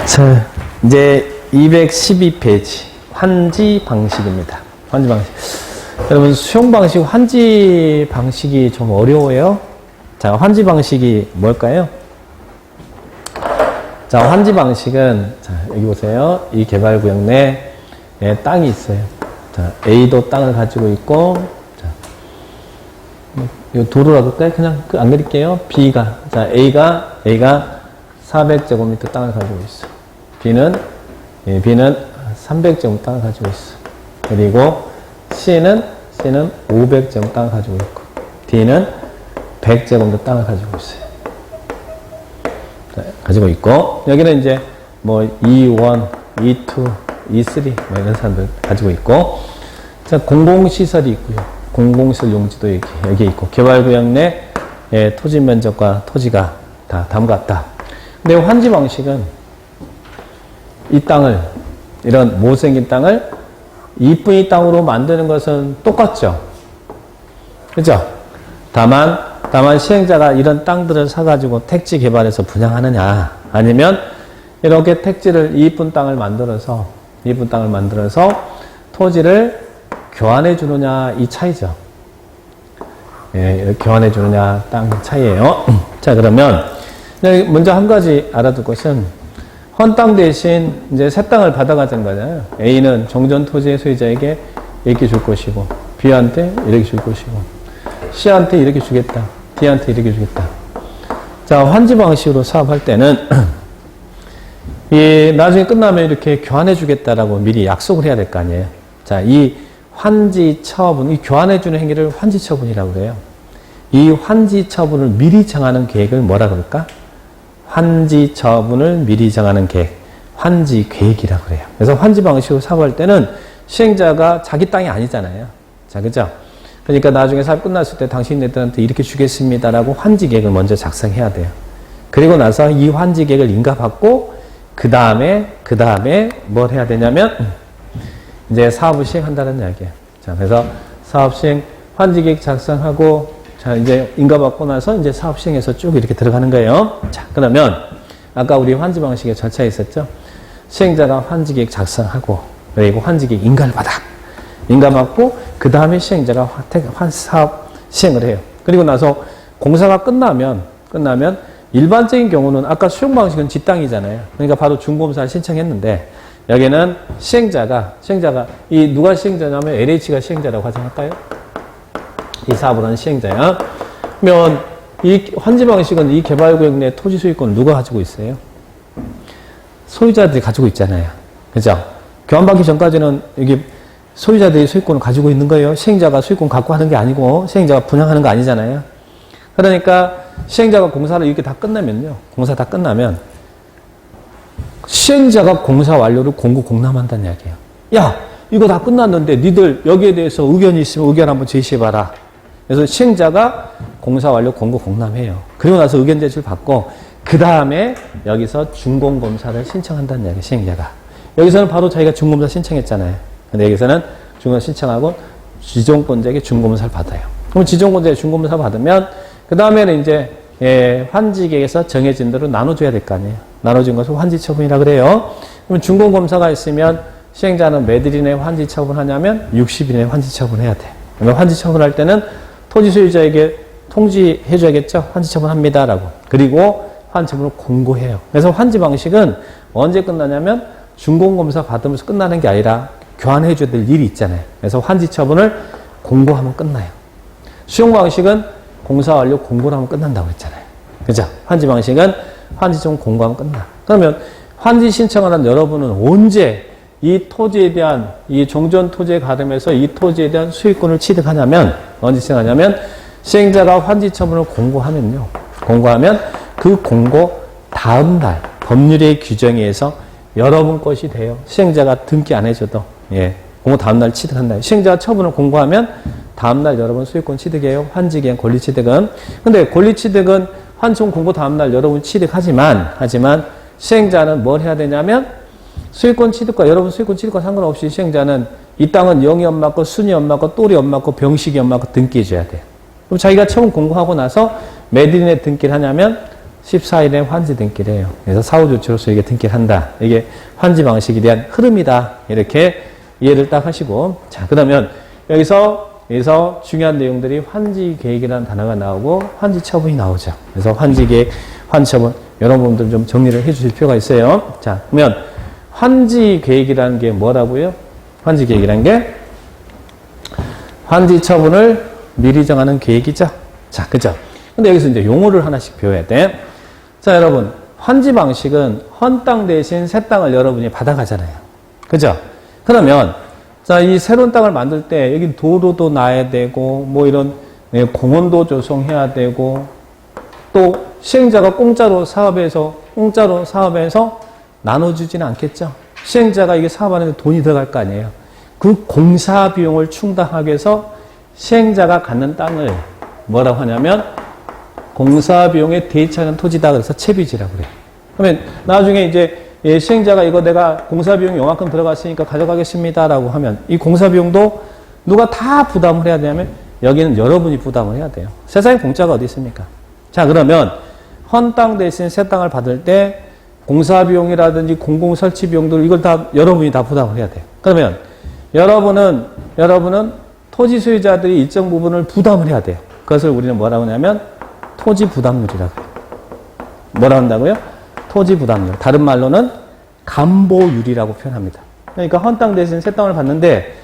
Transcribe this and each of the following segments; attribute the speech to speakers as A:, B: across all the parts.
A: 자, 이제 212페이지 환지 방식입니다. 환지 방식. 여러분 수용 방식, 환지 방식이 좀 어려워요. 자, 환지 방식이 뭘까요? 자, 환지 방식은 자, 여기 보세요. 이 개발구역 내에 땅이 있어요. 자, A도 땅을 가지고 있고, 자, 이거 도로라도 할까요? 그냥 안 그릴게요. B가, 자, A가 400제곱미터 땅을 가지고 있어. B는 300제곱 땅을 가지고 있어. 그리고 C는 500제곱 땅을 가지고 있고, D는 100제곱미터 땅을 가지고 있어요. 자, 가지고 있고, 여기는 이제 뭐 E1, E2, E3 뭐 이런 사람들 가지고 있고, 자, 공공시설이 있고요. 공공시설 용지도 여기 있고, 개발구역 내 토지 면적과 토지가 다 담갔다. 근데 환지 방식은 이 땅을, 이런 못생긴 땅을 이쁜이 땅으로 만드는 것은 똑같죠. 그죠? 다만 시행자가 이런 땅들을 사가지고 택지 개발해서 분양하느냐, 아니면 이렇게 택지를 이쁜 땅을 만들어서 토지를 교환해 주느냐, 이 차이죠. 예, 교환해 주느냐, 땅 차이예요. 자, 그러면 먼저 한 가지 알아둘 것은 헌 땅 대신 이제 새 땅을 받아가자는 거잖아요. A는 종전 토지의 소유자에게 이렇게 줄 것이고, B한테 이렇게 줄 것이고, C한테 이렇게 주겠다, D한테 이렇게 주겠다. 자, 환지 방식으로 사업할 때는 이 나중에 끝나면 이렇게 교환해 주겠다라고 미리 약속을 해야 될 거 아니에요. 자, 이 환지 처분, 이 교환해 주는 행위를 환지 처분이라고 그래요. 이 환지 처분을 미리 정하는 계획을 뭐라 그럴까? 환지 처분을 미리 정하는 계획, 환지 계획이라고 그래요. 그래서 환지 방식으로 사업할 때는 시행자가 자기 땅이 아니잖아요. 자, 그죠? 그러니까 나중에 사업 끝났을 때 당신네들한테 이렇게 주겠습니다라고 환지 계획을 먼저 작성해야 돼요. 그리고 나서 이 환지 계획을 인가받고 그 다음에 뭘 해야 되냐면 이제 사업을 시행한다는 이야기예요. 자, 그래서 사업 시행 환지 계획 작성하고, 자, 이제 인가받고 나서 이제 사업 시행해서 쭉 이렇게 들어가는 거예요. 자, 그러면 아까 우리 환지 방식의 절차에 있었죠. 시행자가 환지 계획 작성하고, 그리고 환지 계획 인가를 받아. 인가받고 그 다음에 시행자가 사업 시행을 해요. 그리고 나서 공사가 끝나면 일반적인 경우는 아까 수용 방식은 지 땅이잖아요. 그러니까 바로 준공사를 신청했는데, 여기는 시행자가 누가 시행자냐면 LH가 시행자라고 가정할까요? 이 사업을 하는 시행자야. 그러면 이 환지 방식은 이 개발구역 내 토지 소유권을 누가 가지고 있어요? 소유자들이 가지고 있잖아요. 그죠? 교환받기 전까지는 여기 소유자들이 소유권을 가지고 있는 거예요. 시행자가 소유권 갖고 하는 게 아니고, 시행자가 분양하는 거 아니잖아요. 그러니까 시행자가 공사를 이렇게 다 끝나면요. 공사 다 끝나면 시행자가 공사 완료를 공고 공람한다는 이야기예요. 야, 이거 다 끝났는데 니들 여기에 대해서 의견이 있으면 의견 한번 제시해봐라. 그래서 시행자가 공사 완료 공고 공람해요. 그리고 나서 의견 제출 받고 그 다음에 여기서 준공검사를 신청한다는 이야기예요. 시행자가. 여기서는 바로 자기가 준공검사 신청했잖아요. 근데 여기서는 준공검사 신청하고 지정권자에게 준공검사를 받아요. 그럼 지정권자에게 준공검사 받으면 그 다음에는 이제 환지계획에서 정해진 대로 나눠줘야 될 거 아니에요. 나눠준 것을 환지 처분이라 그래요. 그럼 준공검사가 있으면 시행자는 몇 일 이내에 환지 처분하냐면 60일 이내에 환지 처분해야 돼. 그러면 환지 처분할 때는 토지 소유자에게 통지해줘야겠죠. 환지 처분합니다라고. 그리고 환지 처분을 공고해요. 그래서 환지 방식은 언제 끝나냐면 준공검사 받으면서 끝나는 게 아니라 교환해줘야 될 일이 있잖아요. 그래서 환지 처분을 공고하면 끝나요. 수용 방식은 공사 완료 공고를 하면 끝난다고 했잖아요. 그죠? 환지 방식은 환지 처분 공고하면 끝나. 그러면 환지 신청을 한 여러분은 언제 이 토지에 대한, 이 종전 토지에 가름해서 이 토지에 대한 수익권을 취득하냐면, 언제 시행하냐면, 시행자가 환지 처분을 공고하면요. 공고하면 그 공고 다음 날 법률의 규정에 의해서 여러분 것이 돼요. 시행자가 등기 안 해줘도. 예. 공고 다음 날 취득한다. 시행자가 처분을 공고하면 다음 날 여러분 소유권 취득해요. 환지계약 권리 취득은. 근데 권리 취득은 환청 공고 다음 날 여러분 취득하지만 시행자는 뭘 해야 되냐면 소유권 취득과 여러분 소유권 취득과 상관없이 시행자는 이 땅은 영이 엄마 거, 순이 엄마 거, 똘이 엄마 거, 병식이 엄마 거 등기해 줘야 돼요. 그럼 자기가 처분 공고하고 나서 몇 일 이내에 등기를 하냐면 14일에 환지 등기래요. 그래서 사후조치로서 이게 등기를 한다. 이게 환지 방식에 대한 흐름이다. 이렇게 이해를 딱 하시고. 자, 그러면 여기서 중요한 내용들이 환지 계획이라는 단어가 나오고 환지 처분이 나오죠. 그래서 환지 계획, 환지 처분, 이런 부분들 좀 정리를 해 주실 필요가 있어요. 자, 그러면 환지 계획이라는 게 뭐라고요? 환지 계획이라는 게 환지 처분을 미리 정하는 계획이죠. 자, 그죠? 근데 여기서 이제 용어를 하나씩 배워야 돼. 자, 여러분, 환지 방식은 헌 땅 대신 새 땅을 여러분이 받아가잖아요. 그죠? 그러면, 자, 이 새로운 땅을 만들 때, 여기 도로도 놔야 되고, 뭐 이런 공원도 조성해야 되고, 또 시행자가 공짜로 사업해서 나눠주지는 않겠죠? 시행자가 이게 사업하는데 돈이 들어갈 거 아니에요. 그 공사 비용을 충당하기 위해서 시행자가 갖는 땅을 뭐라고 하냐면 공사 비용에 대체하는 토지다. 그래서 채비지라고 그래요. 그러면 나중에 이제 시행자가 이거 내가 공사 비용이 요만큼 들어갔으니까 가져가겠습니다라고 하면 이 공사 비용도 누가 다 부담을 해야 되냐면 여기는 여러분이 부담을 해야 돼요. 세상에 공짜가 어디 있습니까? 자, 그러면 헌 땅 대신 새 땅을 받을 때 공사 비용이라든지 공공 설치 비용들 이걸 다 여러분이 다 부담을 해야 돼요. 그러면 여러분은 토지 소유자들이 일정 부분을 부담을 해야 돼요. 그것을 우리는 뭐라고 하냐면 토지 부담률이라고 해요. 뭐라고 한다고요? 토지 부담률. 다른 말로는 감보율이라고 표현합니다. 그러니까 헌 땅 대신 새 땅을 받는데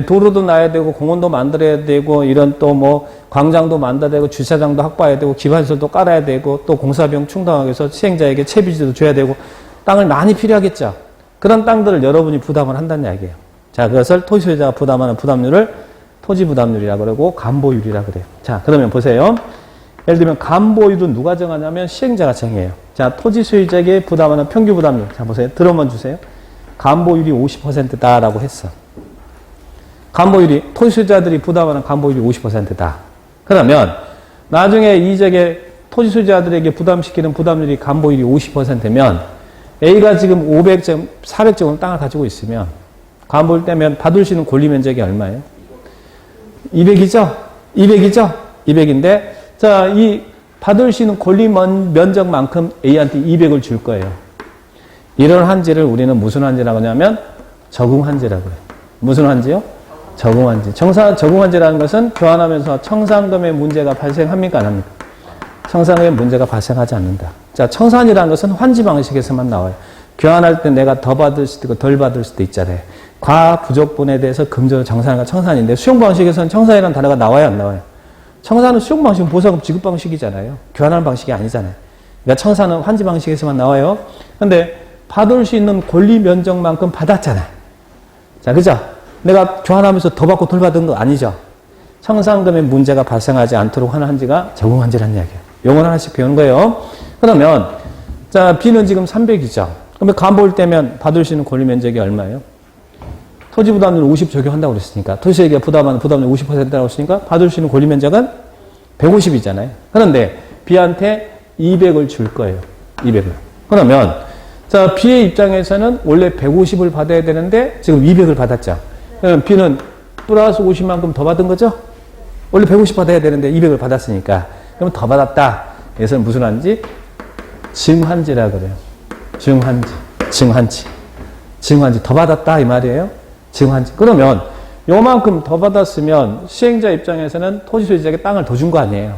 A: 도로도 놔야 되고 공원도 만들어야 되고 이런 또 뭐 광장도 만들어야 되고 주차장도 확보해야 되고 기반시설도 깔아야 되고 또 공사비용 충당하기 위해서 시행자에게 채비지도 줘야 되고 땅을 많이 필요하겠죠. 그런 땅들을 여러분이 부담을 한다는 이야기예요. 자, 그것을 토지 소유자가 부담하는 부담률을 토지 부담률이라고 그러고 감보율이라고 그래요. 자, 그러면 보세요. 예를 들면 감보율은 누가 정하냐면 시행자가 정해요. 자, 토지 소유자에게 부담하는 평균 부담률. 자, 보세요. 들어만 주세요. 감보율이 50%다라고 했어. 감보율이 토지 소유자들이 부담하는 감보율이 50%다. 그러면 나중에 이적에 토지 소유자들에게 부담시키는 부담률이 감보율이 50%면 A가 지금 500점, 400점을 땅을 가지고 있으면 감보율 떼면 받을 수 있는 권리 면적이 얼마예요? 200이죠? 200인데 자, 이 받을 수 있는 권리 면적만큼 A한테 200을 줄 거예요. 이런 한지를 우리는 무슨 한지라고 하냐면 적응한지라고 해요. 무슨 한지요? 적응한지. 적응한지라는 것은 교환하면서 청산금의 문제가 발생합니까? 안 합니까? 청산금의 문제가 발생하지 않는다. 자, 청산이라는 것은 환지 방식에서만 나와요. 교환할 때 내가 더 받을 수도 있고 덜 받을 수도 있잖아요. 과 부족분에 대해서 금전 정산과 청산인데 수용 방식에서는 청산이라는 단어가 나와요, 안 나와요? 청산은 수용 방식은 보상금 지급 방식이잖아요. 교환하는 방식이 아니잖아요. 그러니까 청산은 환지 방식에서만 나와요. 근데 받을 수 있는 권리 면적만큼 받았잖아요. 자, 그죠? 내가 교환하면서 더 받고 덜 받은 거 아니죠? 청산금의 문제가 발생하지 않도록 하는 한지가 적응한지라는 이야기예요. 용어 하나씩 배우는 거예요. 그러면 자, B는 지금 300이죠. 그러면 감보일 때면 받을 수 있는 권리 면적이 얼마예요? 토지 부담률 50 적용한다고 그랬으니까 토지에게 부담하는 부담률 50%라고 했으니까 받을 수 있는 권리 면적은 150이잖아요. 그런데 B한테 200을 줄 거예요. 200을. 그러면 자, B의 입장에서는 원래 150을 받아야 되는데 지금 200을 받았죠. 그럼 B는 플러스 50만큼 더 받은 거죠? 원래 150 받아야 되는데 200을 받았으니까. 그럼 더 받았다. 그래서 무슨 한지? 증한지라 그래요. 증한지. 더 받았다 이 말이에요. 증한지. 그러면 요만큼 더 받았으면 시행자 입장에서는 토지 소유자에게 땅을 더 준 거 아니에요.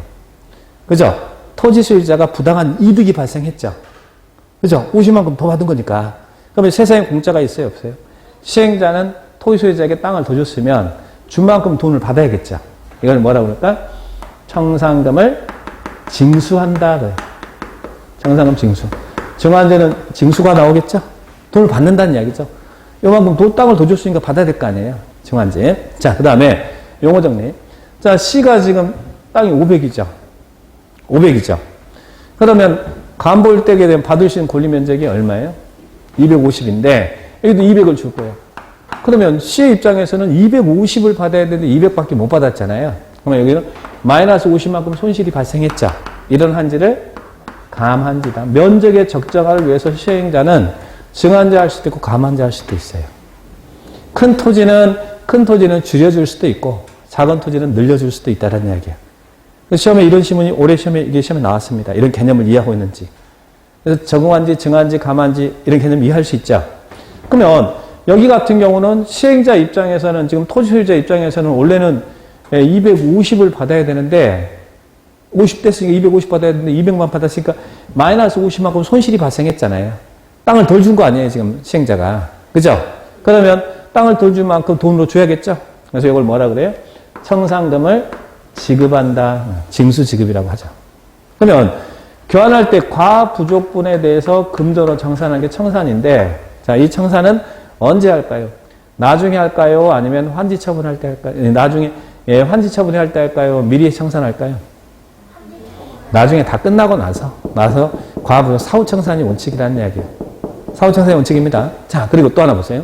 A: 그죠? 토지 소유자가 부당한 이득이 발생했죠. 그죠? 50만큼 더 받은 거니까. 그러면 세상에 공짜가 있어요, 없어요? 시행자는 토지 소유자에게 땅을 더 줬으면 준 만큼 돈을 받아야겠죠. 이걸 뭐라고 그럴까? 청산금을 징수한다. 청산금 징수. 증한제는 징수가 나오겠죠? 돈을 받는다는 이야기죠. 요만큼 땅을 더 줬으니까 받아야 될 거 아니에요. 증한제. 자, 그 다음에 용어 정리. 자, C가 지금 땅이 500이죠. 그러면 감보일 때게 되면 받을 수 있는 권리 면적이 얼마예요? 250인데 여기도 200을 줄 거예요. 그러면 C의 입장에서는 250을 받아야 되는데 200밖에 못 받았잖아요. 그러면 여기는 마이너스 50만큼 손실이 발생했죠. 이런 한지를 감한지다. 면적의 적정화를 위해서 시행자는 증한제 할 수도 있고 감한제 할 수도 있어요. 큰 토지는 줄여줄 수도 있고 작은 토지는 늘려줄 수도 있다는 이야기예요. 시험에 이런 시문이 올해 시험에 이게 시험에 나왔습니다. 이런 개념을 이해하고 있는지. 그래서 적응한지, 증한지, 감한지 이런 개념을 이해할 수 있죠. 그러면 여기 같은 경우는 시행자 입장에서는 지금 토지 소유자 입장에서는 원래는 250을 받아야 되는데 50 됐으니까 250 받아야 되는데 200만 받았으니까 마이너스 50만큼 손실이 발생했잖아요. 땅을 덜 준 거 아니에요, 지금 시행자가. 그죠? 그러면 땅을 덜 준 만큼 돈으로 줘야겠죠? 그래서 이걸 뭐라 그래요? 청산금을 지급한다. 징수 지급이라고 하죠. 그러면 교환할 때 과부족분에 대해서 금전으로 청산하는 게 청산인데, 자, 이 청산은 언제 할까요? 나중에 할까요? 아니면 환지 처분할 때 할까요? 나중에, 환지 처분할 때 할까요? 미리 청산할까요? 나중에 다 끝나고 나서 과부족 사후청산이 원칙이라는 이야기예요. 사후청산이 원칙입니다. 자, 그리고 또 하나 보세요.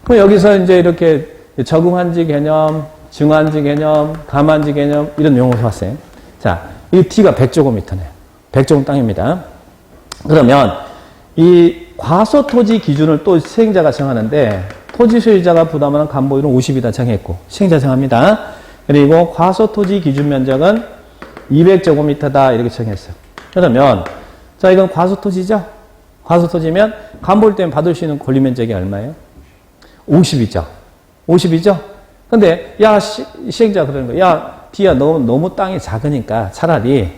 A: 그럼 여기서 이제 이렇게 적응한지 개념, 증한지 개념, 감한지 개념 이런 용어를 봤어요. 자, 이 D가 100제곱미터네요. 100제곱 땅입니다. 그러면 이 과소토지 기준을 또 시행자가 정하는데 토지 소유자가 부담하는 간보율은 50이다 정했고 시행자 정합니다. 그리고 과소토지 기준 면적은 200제곱미터다 이렇게 정했어요. 그러면 자 이건 과소토지죠? 과소토지면 간보율 때문에 받을 수 있는 권리 면적이 얼마예요? 50이죠. 50이죠? 근데 야 시행자 그러는 거야. 야 D야 너무 땅이 작으니까 차라리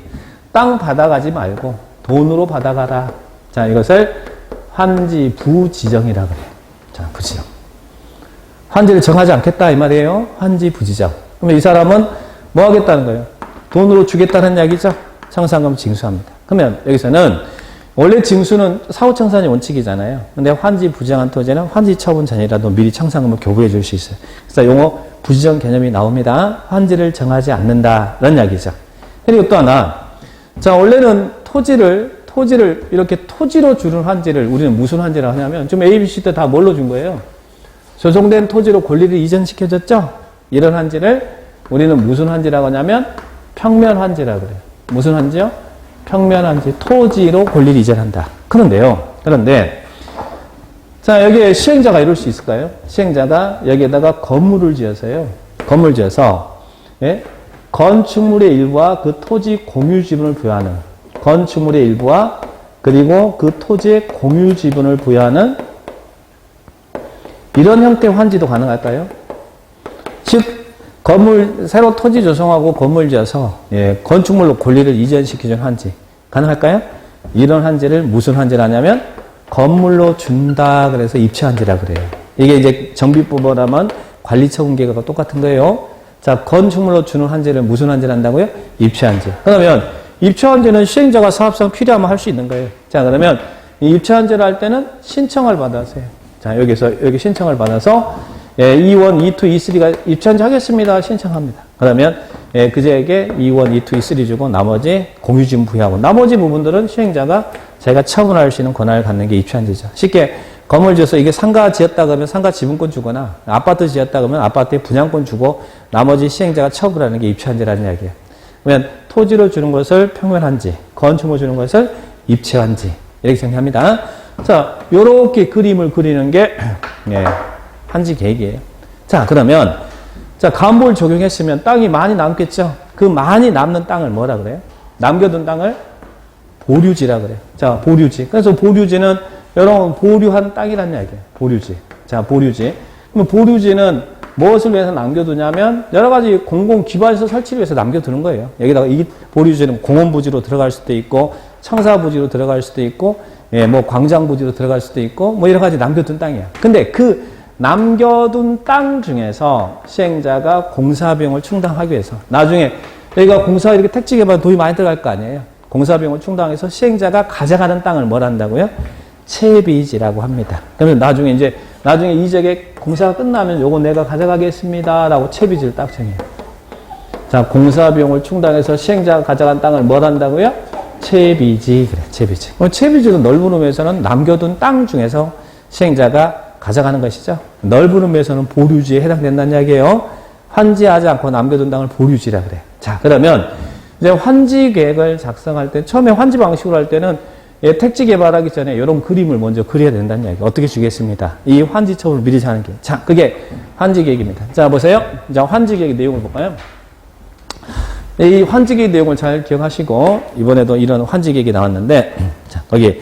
A: 땅 받아가지 말고 돈으로 받아가라. 자 이것을 환지 부지정이라 그래요. 자 부지정. 환지를 정하지 않겠다 이 말이에요. 환지 부지정. 그러면 이 사람은 뭐 하겠다는 거예요? 돈으로 주겠다는 이야기죠. 청산금 징수합니다. 그러면 여기서는 원래 징수는 사후청산이 원칙이잖아요. 근데 환지 부지정한 토지는 환지 처분 전이라도 미리 청산금을 교부해 줄 수 있어요. 그래서 용어 부지정 개념이 나옵니다. 환지를 정하지 않는다라는 이야기죠. 그리고 또 하나, 자 원래는 토지를 이렇게 토지로 주는 환지를 우리는 무슨 환지라고 하냐면 지금 A, B, C 때 다 뭘로 준 거예요? 조성된 토지로 권리를 이전시켜줬죠? 이런 환지를 우리는 무슨 환지라고 하냐면 평면 환지라고 그래요. 무슨 환지요? 평면 환지. 토지로 권리를 이전한다. 그런데 자 여기에 시행자가 이럴 수 있을까요? 시행자가 여기에다가 건물을 지어서요. 건물 지어서 예? 건축물의 일부와 그 토지 공유 지분을 부여하는 건축물의 일부와 그리고 그 토지의 공유 지분을 부여하는 이런 형태의 환지도 가능할까요? 즉 새로 토지 조성하고 건물 지어서 예, 건축물로 권리를 이전시켜준 환지 가능할까요? 이런 환지를 무슨 환지를 하냐면 건물로 준다 그래서 입체환지라 그래요. 이게 이제 정비법을 하면 관리처분계획과 똑같은 거예요. 자, 건축물로 주는 환지를 무슨 환지를 한다고요? 입체환지. 그러면 입체환지는 시행자가 사업상 필요하면 할 수 있는 거예요. 자, 그러면 이 입체환지를 할 때는 신청을 받아서요. 자, 여기 신청을 받아서 예, E1, E2, E3가 입체환지 하겠습니다. 신청합니다. 그러면 예, 그제에게 E1, E2, E3 주고 나머지 공유지분 부여하고 나머지 부분들은 시행자가 자기가 처분할 수 있는 권한을 갖는 게 입체환지죠. 쉽게 건물 지어서 이게 상가 지었다 그러면 상가 지분권 주거나 아파트 지었다 그러면 아파트에 분양권 주고 나머지 시행자가 처분하는 게 입체환지라는 이야기예요. 그러면 토지로 주는 것을 평면환지, 건축으로 주는 것을 입체환지 이렇게 정리합니다. 자, 요렇게 그림을 그리는 게 예, 환지 계획이에요. 자, 그러면 자, 간보를 적용했으면 땅이 많이 남겠죠? 그 많이 남는 땅을 뭐라 그래요? 남겨둔 땅을 보류지라 그래요. 자, 보류지. 그래서 보류지는 여러분 보류한 땅이라는 이야기예요. 보류지. 자, 보류지. 그럼 보류지는 무엇을 위해서 남겨두냐면 여러 가지 공공기반시설 설치를 위해서 남겨두는 거예요. 여기다가 이 보류지는 공원부지로 들어갈 수도 있고 청사부지로 들어갈 수도 있고 예, 뭐 광장부지로 들어갈 수도 있고 뭐 여러 가지 남겨둔 땅이에요. 근데 그 남겨둔 땅 중에서 시행자가 공사비용을 충당하기 위해서 나중에 여기가 공사 이렇게 택지 개발 돈이 많이 들어갈 거 아니에요. 공사비용을 충당해서 시행자가 가져가는 땅을 뭘 한다고요? 채비지라고 합니다. 그러면 나중에 이적에 공사가 끝나면 요거 내가 가져가겠습니다. 라고 채비지를 딱 정해요. 자, 공사비용을 충당해서 시행자가 가져간 땅을 뭘 한다고요? 채비지. 그래, 채비지. 채비지는 넓은 의미에서는 남겨둔 땅 중에서 시행자가 가져가는 것이죠. 넓은 의미에서는 보류지에 해당된다는 이야기예요. 환지하지 않고 남겨둔 땅을 보류지라 그래. 자, 그러면 이제 환지 계획을 작성할 때 처음에 환지 방식으로 할 때는 예, 택지 개발하기 전에 이런 그림을 먼저 그려야 된다는 이야기. 어떻게 주겠습니다. 이 환지 처분을 미리 하는 게. 자, 그게 환지 계획입니다. 자, 보세요. 자, 환지 계획 내용을 볼까요? 이 환지계획 내용을 잘 기억하시고, 이번에도 이런 환지계획이 나왔는데, 자, 거기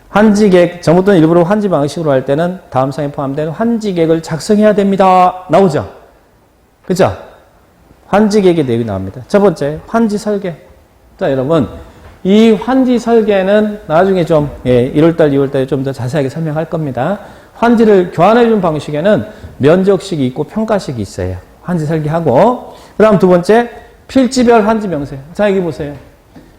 A: 환지계획, 전부터는 일부러 환지 방식으로 할 때는 다음 사항에 포함된 환지계획을 작성해야 됩니다. 나오죠? 그죠? 환지계획의 내용이 나옵니다. 첫 번째, 환지 설계. 자, 여러분, 이 환지 설계는 나중에 좀, 1월달, 2월달에 좀 더 자세하게 설명할 겁니다. 환지를 교환해준 방식에는 면적식이 있고 평가식이 있어요. 환지 설계하고. 그 다음 두 번째, 필지별 환지 명세. 자, 여기 보세요.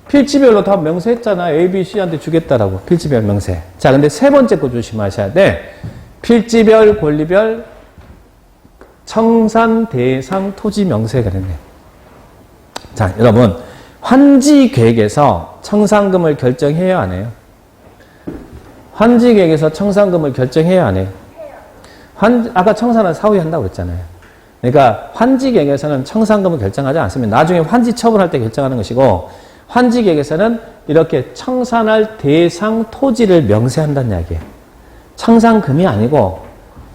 A: 필지별로 다 명세했잖아. A, B, C한테 주겠다라고. 필지별 명세. 자, 근데 세 번째 거 조심하셔야 돼. 필지별, 권리별, 청산, 대상, 토지 명세 그랬네. 자, 여러분. 환지 계획에서 청산금을 결정해야 안 해요? 환지 계획에서 청산금을 결정해야 안 해요? 아까 청산은 사후에 한다고 그랬잖아요. 그러니까 환지 계획에서는 청산금을 결정하지 않습니다. 나중에 환지 처분할 때 결정하는 것이고, 환지 계획에서는 이렇게 청산할 대상 토지를 명세한다는 이야기예요. 청산금이 아니고,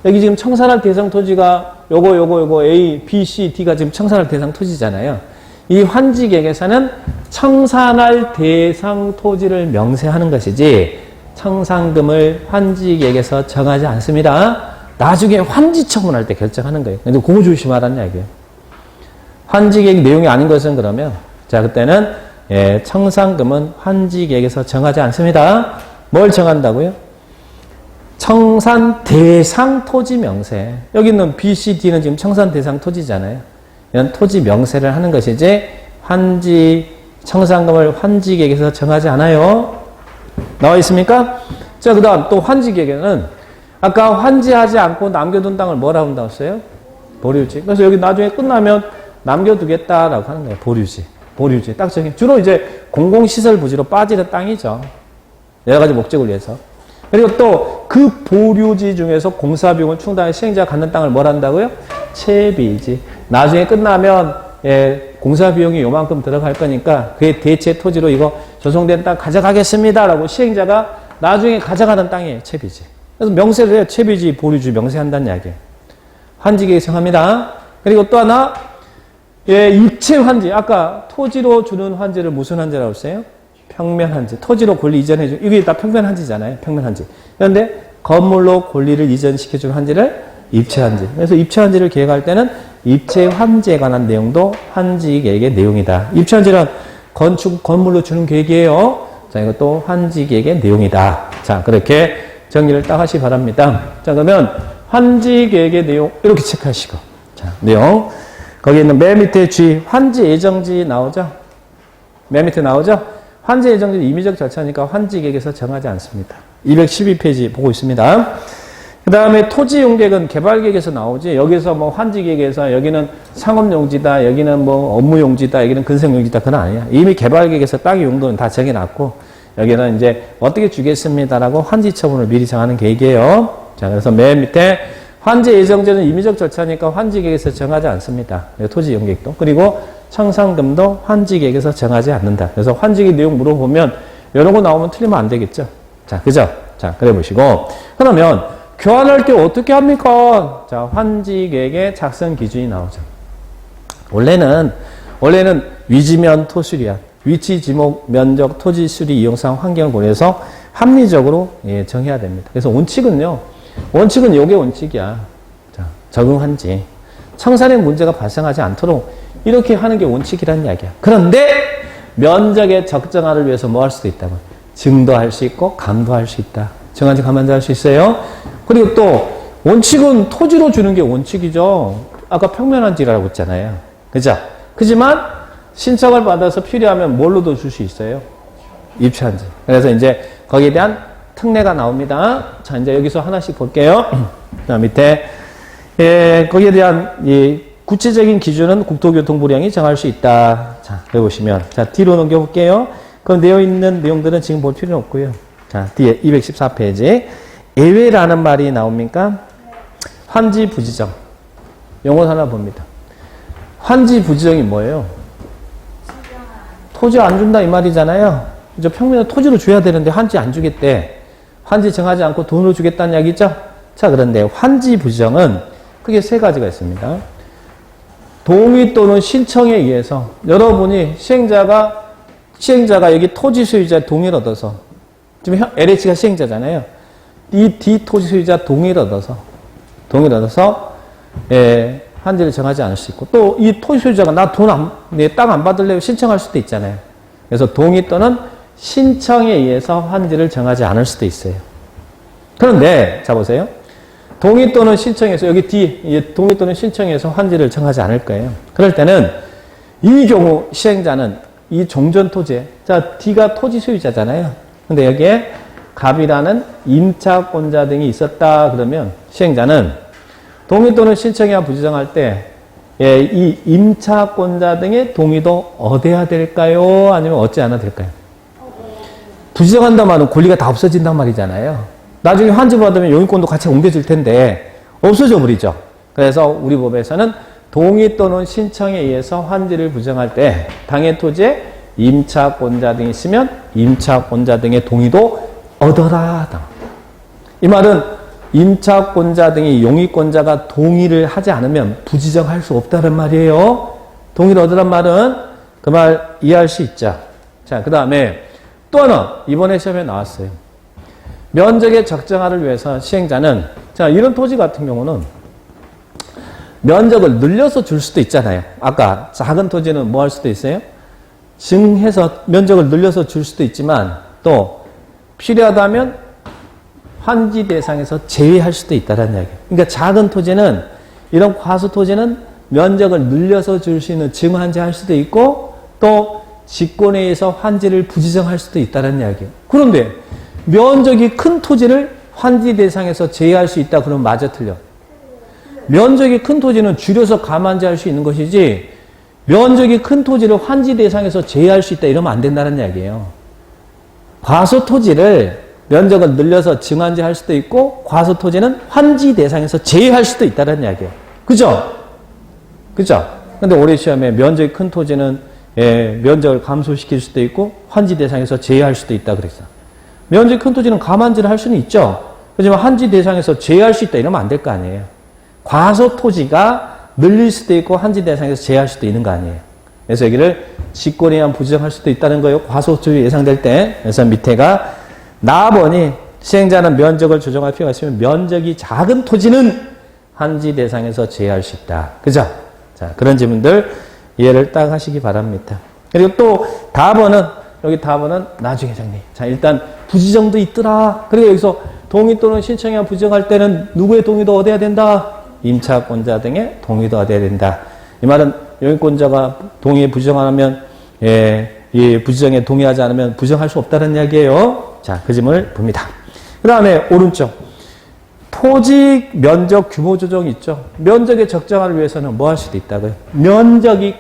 A: 여기 지금 청산할 대상 토지가 요거 A, B, C, D가 지금 청산할 대상 토지잖아요. 이 환지 계획에서는 청산할 대상 토지를 명세하는 것이지 청산금을 환지 계획에서 정하지 않습니다. 나중에 환지 처분할 때 결정하는 거예요. 근데 그거 조심하라는 이야기예요. 환지 계획 내용이 아닌 것은 그러면 자 그때는 청산금은 환지 계획에서 정하지 않습니다. 뭘 정한다고요? 청산 대상 토지 명세. 여기 있는 B, C, D는 지금 청산 대상 토지잖아요. 이런 토지 명세를 하는 것이지 청산금을 환지 계획에서 정하지 않아요. 나와 있습니까? 자, 그 다음 또 환지 계획에는 아까 환지하지 않고 남겨둔 땅을 뭐라고 한다고 했어요? 보류지. 그래서 여기 나중에 끝나면 남겨두겠다라고 하는 거예요. 보류지. 딱 정해. 주로 이제 공공시설 부지로 빠지는 땅이죠. 여러 가지 목적을 위해서. 그리고 또 그 보류지 중에서 공사비용을 충당해 시행자가 갖는 땅을 뭘 한다고요? 채비지. 나중에 끝나면 공사비용이 요만큼 들어갈 거니까 그의 대체 토지로 이거 조성된 땅 가져가겠습니다라고 시행자가 나중에 가져가는 땅이에요. 채비지. 그래서 명세를 해요. 채비지, 보류지 명세한다는 이야기예요. 환지계획 정합니다. 그리고 또 하나 입체 환지. 아까 토지로 주는 환지를 무슨 환지라고 했어요? 평면 환지. 토지로 권리 이전해줘. 이게 다 평면 환지잖아요. 평면 환지. 그런데 건물로 권리를 이전시켜준 환지를 입체 환지. 그래서 입체 환지를 계획할 때는 입체 환지에 관한 내용도 환지 계획의 내용이다. 입체 환지는 건물로 주는 계획이에요. 자, 이것도 환지 계획의 내용이다. 자, 그렇게 정리를 딱 하시기 바랍니다. 자, 그러면 환지 계획의 내용 이렇게 체크하시고. 자, 내용. 거기 있는 맨 밑에 G, 환지 예정지 나오죠? 맨 밑에 나오죠? 환지 예정지는 임의적 절차니까 환지 계획에서 정하지 않습니다. 212페이지 보고 있습니다. 그 다음에 토지 용계획은 개발 계획에서 나오지, 여기서 뭐 환지 계획에서 여기는 상업 용지다, 여기는 뭐 업무 용지다, 여기는 근생 용지다, 그건 아니야. 이미 개발 계획에서 땅의 용도는 다 정해놨고, 여기는 이제 어떻게 주겠습니다라고 환지 처분을 미리 정하는 계획이에요. 자, 그래서 맨 밑에 환지 예정지는 임의적 절차니까 환지 계획에서 정하지 않습니다. 토지 용계획도. 그리고 청산금도 환지 계획에서 정하지 않는다. 그래서 환지 계획 내용 물어보면 이런 거 나오면 틀리면 안 되겠죠. 자, 그죠? 자, 그래 보시고. 그러면 교환할 때 어떻게 합니까? 자, 환지 계획의 작성 기준이 나오죠. 원래는 위지면 토수리야. 위치, 지목, 면적, 토지 수리, 이용상, 환경을 고려해서 합리적으로 정해야 됩니다. 그래서 원칙은 요게 원칙이야. 자, 적응한지. 청산의 문제가 발생하지 않도록 이렇게 하는 게 원칙이라는 이야기야. 그런데 면적의 적정화를 위해서 뭐 할 수도 있다고. 증도할 수 있고 감도할 수 있다. 정한지 감안도 할 수 있어요. 그리고 또 원칙은 토지로 주는 게 원칙이죠. 아까 평면한지라고 했잖아요. 그죠? 그지만 신청을 받아서 필요하면 뭘로도 줄 수 있어요? 입체한지. 그래서 이제 거기에 대한 특례가 나옵니다. 자, 이제 여기서 하나씩 볼게요. 자, 밑에 거기에 대한 이 구체적인 기준은 국토교통부령이 정할 수 있다. 자, 그래 보시면 자, 뒤로 넘겨볼게요. 그 되어 있는 내용들은 지금 볼 필요는 없고요. 자, 뒤에 214페이지. 예외라는 말이 나옵니까? 환지 부지정. 용어 하나 봅니다. 환지 부지정이 뭐예요? 토지 안 준다 이 말이잖아요. 그죠? 평면은 토지로 줘야 되는데 환지 안 주겠대. 환지 정하지 않고 돈으로 주겠다는 이야기죠? 자, 그런데 환지 부지정은 크게 세 가지가 있습니다. 동의 또는 신청에 의해서 여러분이 시행자가 여기 토지 소유자 동의를 얻어서 지금 LH가 시행자잖아요. 이 D 토지 소유자 동의를 얻어서 환지를 정하지 않을 수 있고 또 이 토지 소유자가 나 내 땅 안 받을래요 신청할 수도 있잖아요. 그래서 동의 또는 신청에 의해서 환지를 정하지 않을 수도 있어요. 그런데 자 보세요. 동의 또는 신청에서 여기 D 동의 또는 신청에서 환지를 정하지 않을 거예요. 그럴 때는 이 경우 시행자는 이 종전 토지에 자 D가 토지 소유자잖아요. 근데 여기에 갑이라는 임차권자 등이 있었다 그러면 시행자는 동의 또는 신청이야 부지정할 때 이 임차권자 등의 동의도 얻어야 될까요? 아니면 얻지 않아도 될까요? 부지정한다 말은 권리가 다 없어진단 말이잖아요. 나중에 환지 받으면 용익권도 같이 옮겨질 텐데 없어져 버리죠. 그래서 우리 법에서는 동의 또는 신청에 의해서 환지를 부정할 때 당해 토지에 임차권자 등이 있으면 임차권자 등의 동의도 얻어라. 이 말은 임차권자 등이 용익권자가 동의를 하지 않으면 부지정할 수 없다는 말이에요. 동의를 얻으란 말은 그 말 이해할 수 있죠. 자, 그 다음에 또 하나 이번에 시험에 나왔어요. 면적의 적정화를 위해서 시행자는 자 이런 토지 같은 경우는 면적을 늘려서 줄 수도 있잖아요. 아까 작은 토지는 뭐 할 수도 있어요? 증해서 면적을 늘려서 줄 수도 있지만 또 필요하다면 환지 대상에서 제외할 수도 있다는 이야기예요. 그러니까 작은 토지는 이런 과수 토지는 면적을 늘려서 줄 수 있는 증환지 할 수도 있고 또 직권에 의해서 환지를 부지정할 수도 있다는 이야기예요. 그런데 면적이 큰 토지를 환지 대상에서 제외할 수 있다 그러면 맞아 틀려? 면적이 큰 토지는 줄여서 감환지 할 수 있는 것이지 면적이 큰 토지를 환지 대상에서 제외할 수 있다 이러면 안 된다는 이야기예요. 과수 토지를 면적을 늘려서 증환지 할 수도 있고 과수 토지는 환지 대상에서 제외할 수도 있다는 이야기예요. 그죠? 그죠? 근데 올해 시험에 면적이 큰 토지는 면적을 감소시킬 수도 있고 환지 대상에서 제외할 수도 있다 그랬어. 면적이 큰 토지는 감환지를 할 수는 있죠. 하지만 환지 대상에서 제외할 수 있다 이러면 안 될 거 아니에요. 과수 토지가 늘릴 수도 있고 환지 대상에서 제외할 수도 있는 거 아니에요. 그래서 여기를 직권에 의한 부지정할 수도 있다는 거예요. 과수 토지 예상될 때. 그래서 밑에가 나보니 시행자는 면적을 조정할 필요가 있으면 면적이 작은 토지는 환지 대상에서 제외할 수 있다. 그죠? 자, 그런 질문들 이해를 딱 하시기 바랍니다. 그리고 또 답은 여기 답은 나중에 정리. 자, 일단 부지정도 있더라. 그리고 여기서 동의 또는 신청이나 부지정할 때는 누구의 동의도 얻어야 된다? 임차권자 등의 동의도 얻어야 된다. 이 말은 용익권자가 동의에 부지정하면 이 부지정에 동의하지 않으면 부정할 수 없다는 이야기예요. 자, 그 점을 봅니다. 그 다음에 오른쪽. 토지 면적 규모 조정이 있죠. 면적의 적정화를 위해서는 뭐 할 수도 있다고요? 면적이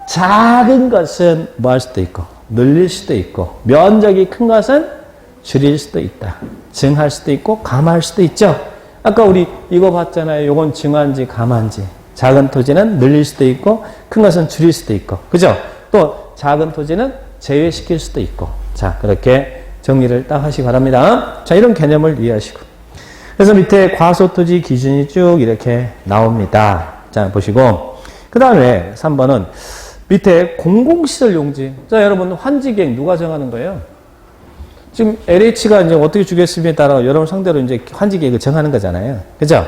A: 작은 것은 뭐 할 수도 있고, 늘릴 수도 있고, 면적이 큰 것은 줄일 수도 있다. 증할 수도 있고, 감할 수도 있죠. 아까 우리 이거 봤잖아요. 요건 증환지, 감환지. 작은 토지는 늘릴 수도 있고, 큰 것은 줄일 수도 있고. 그죠? 또 작은 토지는 제외시킬 수도 있고. 자, 그렇게 정리를 딱 하시기 바랍니다. 자, 이런 개념을 이해하시고. 그래서 밑에 과소토지 기준이 쭉 이렇게 나옵니다. 자, 보시고. 그 다음에 3번은 밑에 공공시설 용지. 자, 여러분, 환지계획 누가 정하는 거예요? 지금 LH가 이제 어떻게 주겠습니에 따라 여러분 상대로 이제 환지계획을 정하는 거잖아요. 그죠?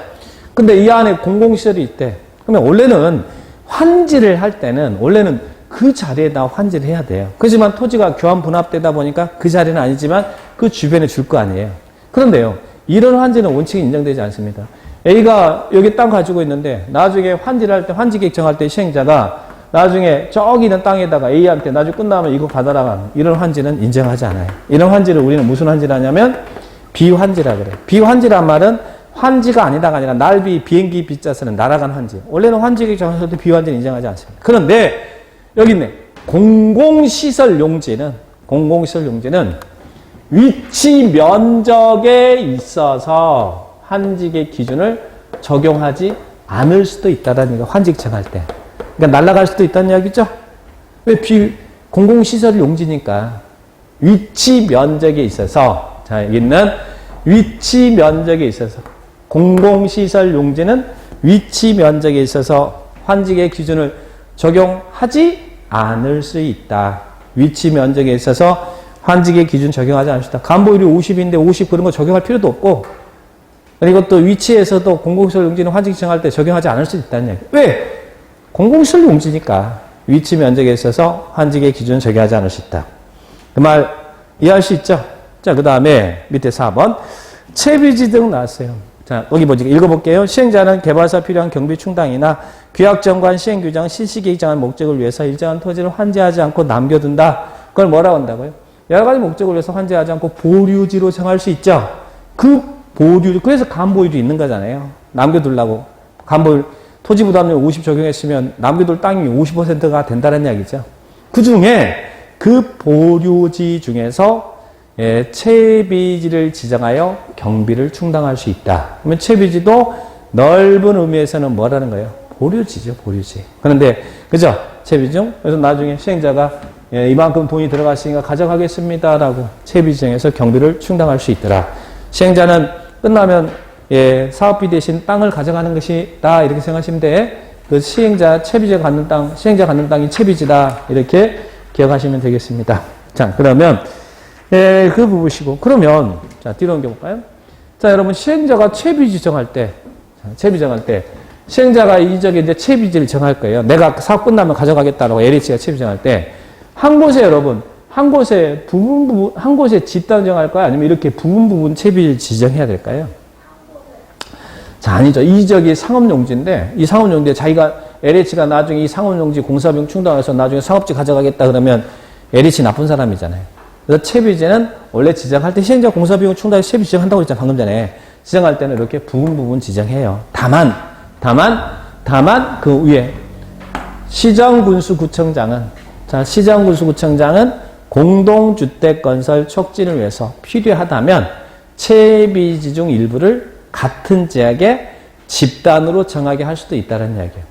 A: 근데 이 안에 공공시설이 있대. 그러면 원래는 환지를 할 때는 원래는 그 자리에다 환지를 해야 돼요. 그렇지만 토지가 교환 분합되다 보니까 그 자리는 아니지만 그 주변에 줄 거 아니에요. 그런데요, 이런 환지는 원칙이 인정되지 않습니다. A가 여기 땅 가지고 있는데 나중에 환지를 할 때 환지계획 정할 때 시행자가 나중에 저기 있는 땅에다가 A한테 나중에 끝나면 이거 받아라. 이런 환지는 인정하지 않아요. 이런 환지를 우리는 무슨 환지를 하냐면 비환지라 그래요. 비환지란 말은 환지가 아니다가 아니라 날비, 비행기 비자 쓰는 날아간 환지. 원래는 환지계획 정할 때 비환지는 인정하지 않습니다. 그런데 여기 있네. 공공시설 용지는 위치 면적에 있어서 환지계획 기준을 적용하지 않을 수도 있다라는 거 환지계획 정할 때. 그러니까 날아갈 수도 있다는 이야기죠. 왜 공공시설 용지니까 위치 면적에 있어서 자, 여기 있는 위치 면적에 있어서 공공시설 용지는 위치 면적에 있어서 환직의 기준을 적용하지 않을 수 있다. 위치 면적에 있어서 환직의 기준 적용하지 않을 수 있다. 간보율이 50인데 50 그런 거 적용할 필요도 없고, 그리고 또 위치에서도 공공시설 용지는 환직 정할 때 적용하지 않을 수 있다는 얘기. 왜? 공공시설 용지니까 위치 면적에 있어서 환직의 기준 적용하지 않을 수 있다. 그 말 이해할 수 있죠? 자, 그 다음에 밑에 4번. 채비지 등 나왔어요. 자, 여기 보지 읽어볼게요. 시행자는 개발사 필요한 경비 충당이나 규약정관 시행규정 실시계획 정한 목적을 위해서 일정한 토지를 환지하지 않고 남겨둔다. 그걸 뭐라고 한다고요? 여러 가지 목적을 위해서 환지하지 않고 보류지로 정할 수 있죠. 그 보류, 그래서 간보율이 있는 거잖아요. 남겨두려고. 간보율, 토지 부담률 50 적용했으면 남겨둘 땅이 50%가 된다는 이야기죠. 그 중에 그 보류지 중에서 채비지를 지정하여 경비를 충당할 수 있다. 그러면 채비지도 넓은 의미에서는 뭐라는 거예요? 보류지죠, 보류지. 그런데, 그죠? 채비지 중? 그래서 나중에 시행자가 이만큼 돈이 들어갔으니까 가져가겠습니다라고 채비지 중에서 경비를 충당할 수 있더라. 시행자는 끝나면 사업비 대신 땅을 가져가는 것이다. 이렇게 생각하시면 돼. 그 시행자, 채비지가 갖는 땅, 시행자 갖는 땅이 채비지다. 이렇게 기억하시면 되겠습니다. 자, 그러면, 그 부분이시고. 그러면, 자, 뒤로 옮겨볼까요? 자, 여러분, 시행자가 채비지 정할 때, 채비지 정할 때, 시행자가 이적에 이제 채비지를 정할 거예요. 내가 사업 끝나면 가져가겠다라고 LH가 채비지 정할 때, 한 곳에 여러분, 한 곳에 한 곳에 집단 정할까요? 아니면 이렇게 부분 채비지를 지정해야 될까요? 자, 아니죠. 이적이 상업용지인데, 이 상업용지에 자기가, LH가 나중에 이 상업용지 공사비용 충당해서 나중에 상업지 가져가겠다 그러면 LH 나쁜 사람이잖아요. 그래서 채비지는 원래 지정할 때 시행자 공사비용 충당해서 채비 지정한다고 했잖아요. 방금 전에. 지정할 때는 이렇게 부분 지정해요. 다만, 그 위에, 시정군수구청장은, 자, 시정군수구청장은 공동주택 건설 촉진을 위해서 필요하다면 채비지 중 일부를 같은 지역에 집단으로 정하게 할 수도 있다는 이야기예요.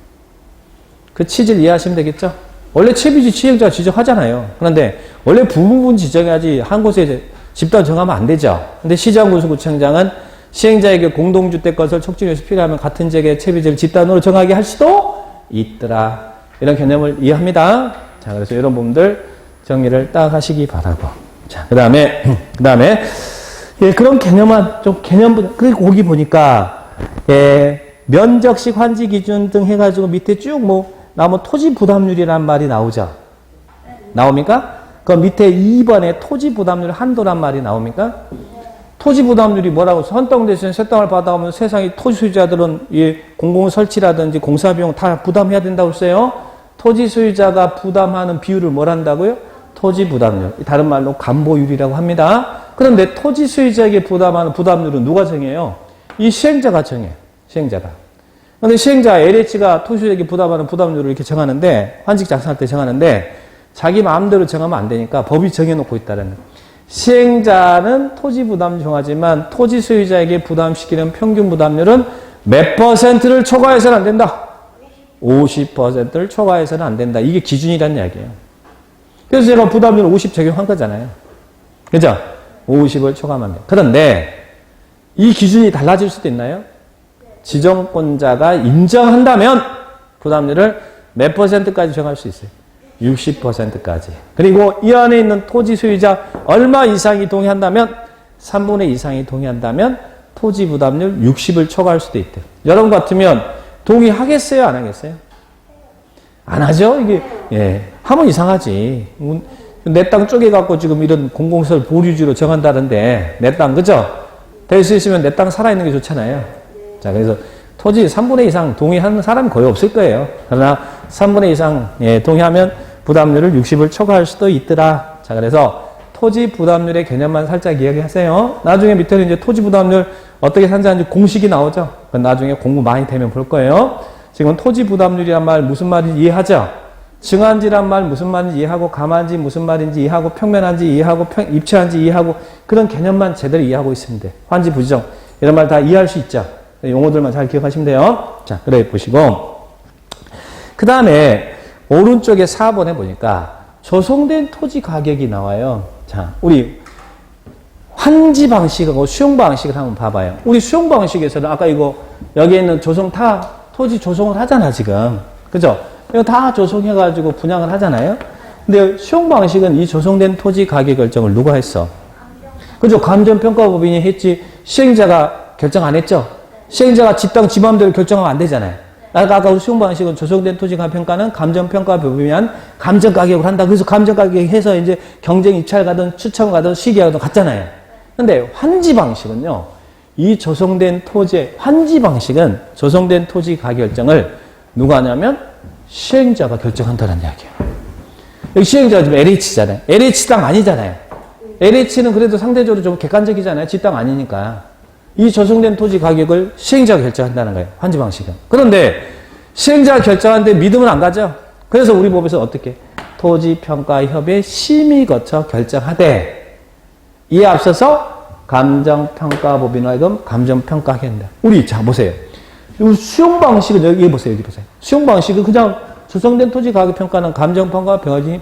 A: 그 취지를 이해하시면 되겠죠? 원래 채비지 시행자가 지정하잖아요. 그런데 원래 부분 지정해야지 한 곳에 집단 정하면 안 되죠. 근데 시장군수구청장은 시행자에게 공동주택 건설 촉진을 위해서 필요하면 같은 지역에 채비지를 집단으로 정하게 할 수도 있더라. 이런 개념을 이해합니다. 자, 그래서 이런 부분들 정리를 딱 하시기 바라고. 자, 그 다음에, 그런 개념만, 좀 그리고 거기 보니까, 면적식 환지 기준 등 해가지고 밑에 쭉 나오면 토지 부담률이란 말이 나오죠. 나옵니까? 그 밑에 2번에 토지 부담률 한도란 말이 나옵니까? 토지 부담률이 뭐라고, 헌땅 대신 새 땅을 받아오면 세상에 토지 소유자들은 공공 설치라든지 공사비용 다 부담해야 된다고 했어요. 토지 소유자가 부담하는 비율을 뭘 한다고요? 토지 부담률. 다른 말로 간보율이라고 합니다. 그런데 토지 소유자에게 부담하는 부담률은 누가 정해요? 이 시행자가 정해. 시행자가. 그런데 시행자 LH가 토지 소유자에게 부담하는 부담률을 이렇게 정하는데, 환직 작성할 때 정하는데, 자기 마음대로 정하면 안 되니까 법이 정해놓고 있다는 거예요. 시행자는 토지 부담 정하지만 토지 소유자에게 부담시키는 평균 부담률은 몇 %를 초과해서는 안 된다. 50%를 초과해서는 안 된다. 이게 기준이라는 이야기예요. 그래서 제가 부담률 50 적용한 거잖아요. 그죠? 50을 초과하면 돼요. 그런데 이 기준이 달라질 수도 있나요? 지정권자가 인정한다면 부담률을 몇 %까지 정할 수 있어요? 60%까지. 그리고 이 안에 있는 토지 소유자 얼마 이상이 동의한다면 3분의 2 이상이 동의한다면 토지 부담률 60을 초과할 수도 있대요. 여러분 같으면 동의하겠어요? 안 하겠어요? 안 하죠? 이게, 하면 이상하지. 내 땅 쪼개갖고 지금 이런 공공시설 보류지로 정한다는데, 내 땅, 그죠? 될 수 있으면 내 땅 살아있는 게 좋잖아요. 자, 그래서 토지 3분의 2 이상 동의하는 사람이 거의 없을 거예요. 그러나 3분의 2 이상, 동의하면 부담률을 60을 초과할 수도 있더라. 자, 그래서 토지 부담률의 개념만 살짝 이야기하세요. 나중에 밑에는 이제 토지 부담률 어떻게 산정하는지 공식이 나오죠. 그건 나중에 공부 많이 되면 볼 거예요. 지금 토지 부담률이란 말 무슨 말인지 이해하죠? 증한지란 말 무슨 말인지 이해하고, 감한지 무슨 말인지 이해하고, 평면한지 이해하고, 입체한지 이해하고, 그런 개념만 제대로 이해하고 있으면 돼. 환지 부지정 이런 말 다 이해할 수 있죠. 용어들만 잘 기억하시면 돼요. 자, 그래 보시고, 그 다음에 오른쪽에 4번에 보니까 조성된 토지 가격이 나와요. 자, 우리 환지 방식하고 수용 방식을 한번 봐봐요. 우리 수용 방식에서는 아까 이거 여기에 있는 조성 토지 조성을 하잖아, 지금. 그죠? 이거 다 조성해가지고 분양을 하잖아요. 근데 시용 방식은 이 조성된 토지 가격 결정을 누가 했어? 그죠? 감정평가법인이 했지, 시행자가 결정 안 했죠? 시행자가 지 땅 지 맘대로 결정하면 안 되잖아요. 아까 우리 시용 방식은 조성된 토지 가격 평가는 감정평가법인이 한 감정가격을 한다. 그래서 감정가격 해서 이제 경쟁 입찰 가든 추첨 가든 시기하든 갔잖아요. 근데 환지 방식은요, 이 조성된 토지의 환지 방식은 조성된 토지 가격 결정을 누가 하냐면 시행자가 결정한다는 이야기예요. 여기 시행자가 지금 LH잖아요. LH 땅 아니잖아요. LH는 그래도 상대적으로 좀 객관적이잖아요. 지 땅 아니니까. 이 조성된 토지 가격을 시행자가 결정한다는 거예요. 환지 방식은. 그런데 시행자가 결정하는데 믿음은 안 가죠. 그래서 우리 법에서 어떻게? 토지평가협의 심의 거쳐 결정하되 이에 앞서서 감정평가법인으로 하여금 감정평가하게 한다. 우리 자 보세요. 이 수용 방식은 여기 보세요. 여기 보세요. 수용 방식은 그냥 조성된 토지 가격 평가는 감정평가 법인이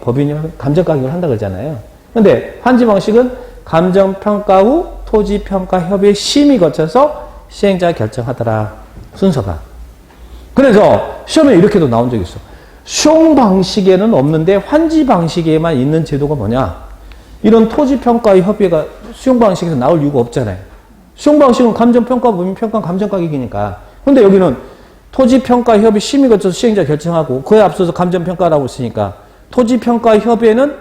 A: 감정가격을 한다 그러잖아요. 근데 환지 방식은 감정평가 후 토지평가협의 심의 거쳐서 시행자가 결정하더라. 순서가. 그래서 시험에 이렇게도 나온 적이 있어. 수용 방식에는 없는데 환지 방식에만 있는 제도가 뭐냐? 이런 토지평가의 협의가 수용 방식에서 나올 이유가 없잖아요. 수용 방식은 감정평가, 법인평가, 감정가격이니까. 근데 여기는 토지평가협의 심의 거쳐서 시행자 결정하고 그에 앞서서 감정평가라고 있으니까 토지평가협의는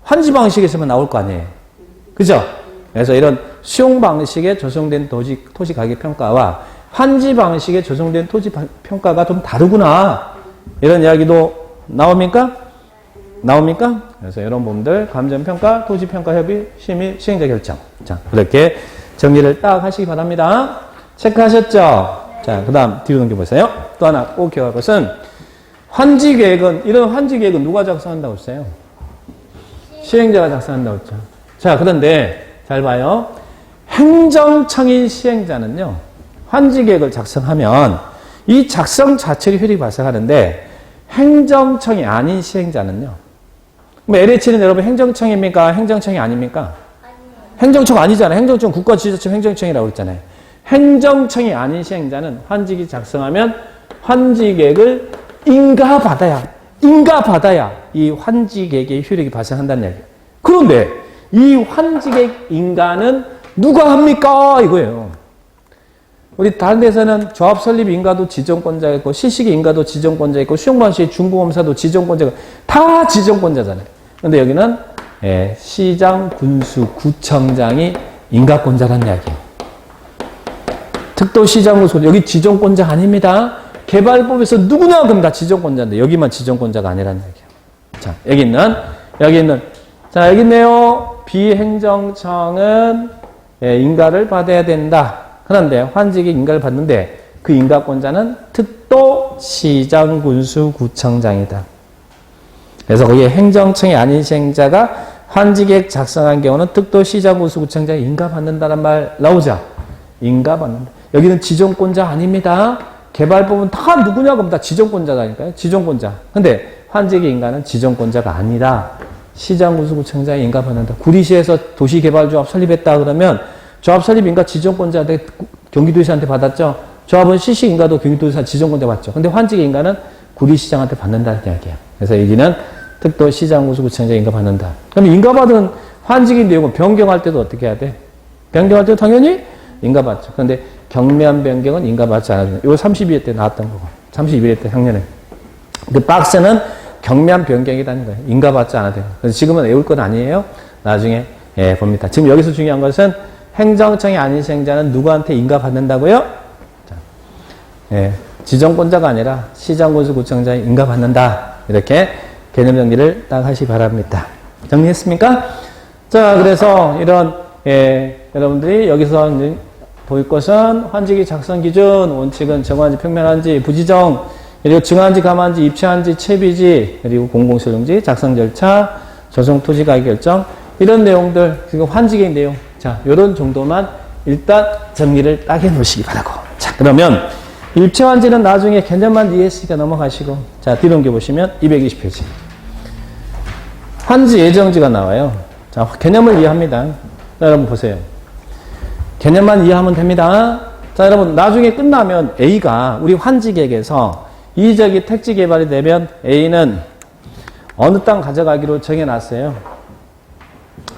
A: 환지 방식에서만 나올 거 아니에요. 그죠? 그래서 이런 수용 방식에 조성된 토지 가격 평가와 환지 방식에 조성된 토지 평가가 좀 다르구나. 이런 이야기도 나옵니까? 나옵니까? 그래서 이런 부분들 감정평가, 토지평가협의, 심의, 시행자 결정. 자, 그렇게 정리를 딱 하시기 바랍니다. 체크하셨죠? 자, 그 다음 뒤로 넘겨보세요. 또 하나 꼭 기억할 것은 환지계획은, 이런 환지계획은 누가 작성한다고 했어요? 시행자가 작성한다고 했죠. 자, 그런데 잘 봐요. 행정청인 시행자는요, 환지계획을 작성하면 이 작성 자체로 효력이 발생하는데 행정청이 아닌 시행자는요. 뭐 LH는 여러분 행정청입니까? 행정청이 아닙니까? 행정청 아니잖아요. 행정청 국가지자체 행정청이라고 그랬잖아요. 행정청이 아닌 시행자는 환지계획 작성하면 환지계획을 인가받아야 이 환지계획의 효력이 발생한다는 얘기예요. 그런데 이 환지계획 인가는 누가 합니까? 이거예요. 우리 다른 데서는 조합 설립 인가도 지정권자가 있고 시식의 인가도 지정권자가 있고 수용방식 중부검사도 지정권자가 다 지정권자잖아요. 그런데 여기는 시장, 군수, 구청장이 인가권자라는 이야기예요. 특도시장, 군수, 여기 지정권자 아닙니다. 개발법에서 누구나 그럼 다 지정권자인데 여기만 지정권자가 아니라는 얘기예요. 자, 여기 있는 자, 여기 있네요. 비행정청은 인가를 받아야 된다. 그런데 환지계획 인가를 받는데 그 인가권자는 특도 시장, 군수, 구청장이다. 그래서 거기에 행정청이 아닌 시행자가 환지계획 작성한 경우는 특도 시장, 군수, 구청장이 인가받는다는 말 나오자. 인가받는다. 여기는 지정권자 아닙니다. 개발법은 다 누구냐 그럼 다 지정권자라니까요. 지정권자. 근데 환지계획 인가는 지정권자가 아니라 시장, 군수, 구청장이 인가받는다. 구리시에서 도시개발조합 설립했다 그러면 조합 설립 인가 지정권자한테 경기도지사한테 받았죠. 조합은 시식 인가도 경기도지사 지정권자 받죠. 근데 환지계획 인가는 구리시장한테 받는다는 이야기예요. 그래서 여기는 특도 시장, 군수, 구청장 인가 받는다. 그럼 인가받은 환지계획 내용은 변경할 때도 어떻게 해야 돼? 변경할 때도 당연히 인가받죠. 그런데 경면 변경은 인가받지 않아도 돼요. 이거 32회 때 나왔던 거고. 31회 때 작년에. 그 박스는 경면 변경이라는 거예요. 인가받지 않아도 돼요. 그래서 지금은 외울 건 아니에요. 나중에 봅니다. 지금 여기서 중요한 것은 행정청이 아닌 시행자는 누구한테 인가받는다고요? 자, 지정권자가 아니라 시장, 군수, 구청장이 인가받는다. 이렇게 개념 정리를 딱 하시기 바랍니다. 정리했습니까? 자, 그래서 이런 여러분들이 여기서 볼 것은 환지계획 작성 기준, 원칙은 정환지, 평면환지, 부지정, 그리고 증환지, 감환지, 입체환지, 채비지, 그리고 공공시행지, 작성 절차, 조성 토지 가격 결정, 이런 내용들, 그리고 환지계획 내용. 자, 요런 정도만 일단 정리를 딱 해 놓으시기 바라고. 자, 그러면 입체환지는 나중에 개념만 이해했으니까 넘어가시고. 자, 뒤로 넘겨보시면 220페이지. 환지 예정지가 나와요. 자, 개념을 이해합니다. 자, 여러분 보세요. 개념만 이해하면 됩니다. 자, 여러분 나중에 끝나면 A가 우리 환지계획에서 이적이 택지 개발이 되면 A는 어느 땅 가져가기로 정해놨어요.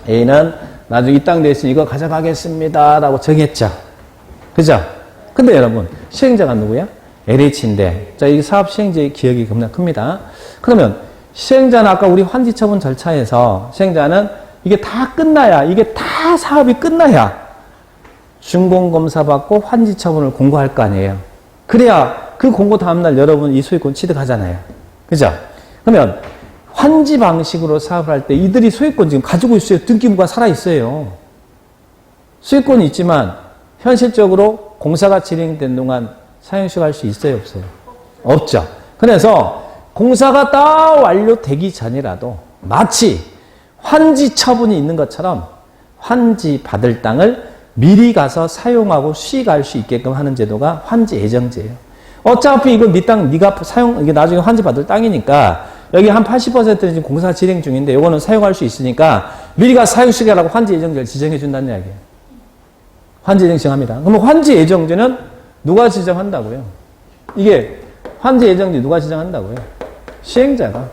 A: A는 나중에 이 땅 대신 이거 가져가겠습니다 라고 정했죠. 그죠? 근데 여러분, 시행자가 누구야? LH인데, 자, 이 사업 시행자의 기억이 겁나 큽니다. 그러면 시행자는 아까 우리 환지 처분 절차에서 시행자는 이게 다 끝나야, 이게 다 사업이 끝나야 준공검사 받고 환지 처분을 공고할 거 아니에요. 그래야 그 공고 다음날 여러분 이 소유권 취득하잖아요. 그죠? 그러면 환지 방식으로 사업을 할 때 이들이 소유권 지금 가지고 있어요. 등기부가 살아있어요. 소유권이 있지만 현실적으로 공사가 진행된 동안 사용식 할 수 있어요? 없어요? 없죠. 그래서 공사가 다 완료되기 전이라도 마치 환지 처분이 있는 것처럼 환지 받을 땅을 미리 가서 사용하고 수익할 수 있게끔 하는 제도가 환지 예정제예요. 어차피 이건 네 땅, 네가 사용, 이게 나중에 환지 받을 땅이니까 여기 한 80%는 지금 공사 진행 중인데 이거는 사용할 수 있으니까 미리 가서 사용 시기라고 환지 예정제를 지정해 준다는 이야기예요. 환지 예정 지정합니다. 그러면 환지 예정제는 누가 지정한다고요? 이게 환지 예정제 누가 지정한다고요? 시행자가.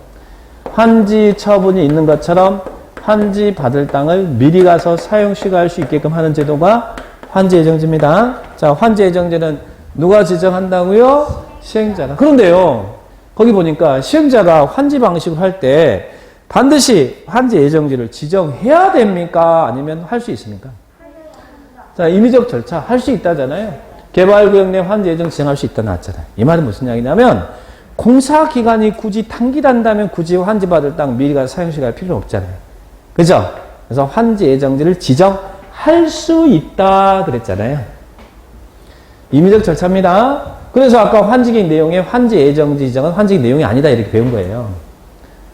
A: 환지 처분이 있는 것처럼 환지 받을 땅을 미리 가서 사용 시가할 수 있게끔 하는 제도가 환지 예정제입니다. 자, 환지 예정제는 누가 지정한다고요? 시행자가. 그런데요, 거기 보니까 시행자가 환지 방식을 할 때 반드시 환지 예정제를 지정해야 됩니까? 아니면 할 수 있습니까? 자, 임의적 절차 할 수 있다잖아요. 개발구역 내 환지 예정 지정할 수 있다 나왔잖아요. 이 말은 무슨 이야기냐면 공사 기간이 굳이 단기란다면 굳이 환지 받을 땅 미리 가서 사용 시갈 필요 없잖아요. 그죠? 그래서 환지 예정지를 지정할 수 있다 그랬잖아요. 임의적 절차입니다. 그래서 아까 환지기 내용에 환지 예정지 지정은 환지기 내용이 아니다 이렇게 배운 거예요.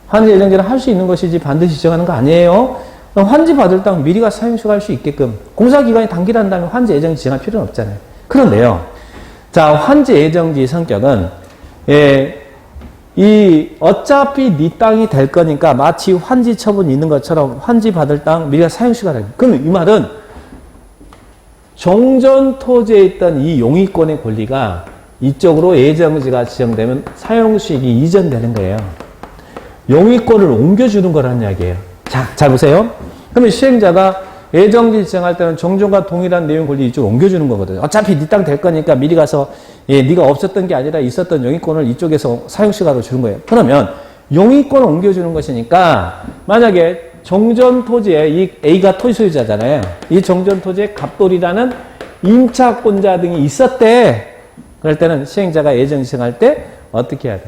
A: 환지 예정지를 할 수 있는 것이지 반드시 지정하는 거 아니에요. 환지 받을 땅 미리 가서 사용 시갈 수 있게끔 공사 기간이 단기란다면 환지 예정지 지정할 필요는 없잖아요. 그런데요. 자, 환지 예정지 성격은 어차피 네 땅이 될 거니까 마치 환지 처분이 있는 것처럼 환지 받을 땅 미리 가서 사용 시간을. 그럼 이 말은 종전 토지에 있던 이 용의권의 권리가 이쪽으로 예정지가 지정되면 사용 수익이 이전되는 거예요. 용의권을 옮겨주는 거라는 이야기예요. 자, 잘 보세요. 그러면 시행자가 예정지 지정할 때는 종전과 동일한 내용 권리 이쪽으로 옮겨주는 거거든요. 어차피 네 땅 될 거니까 미리 가서 네가 없었던 게 아니라 있었던 용의권을 이쪽에서 사용시가로 주는 거예요. 그러면 용의권을 옮겨주는 것이니까 만약에 종전 토지에 이 A가 토지 소유자잖아요. 이 종전 토지에 갑돌이라는 임차권자 등이 있었대. 그럴 때는 시행자가 예정 지정할 때 어떻게 해야 돼?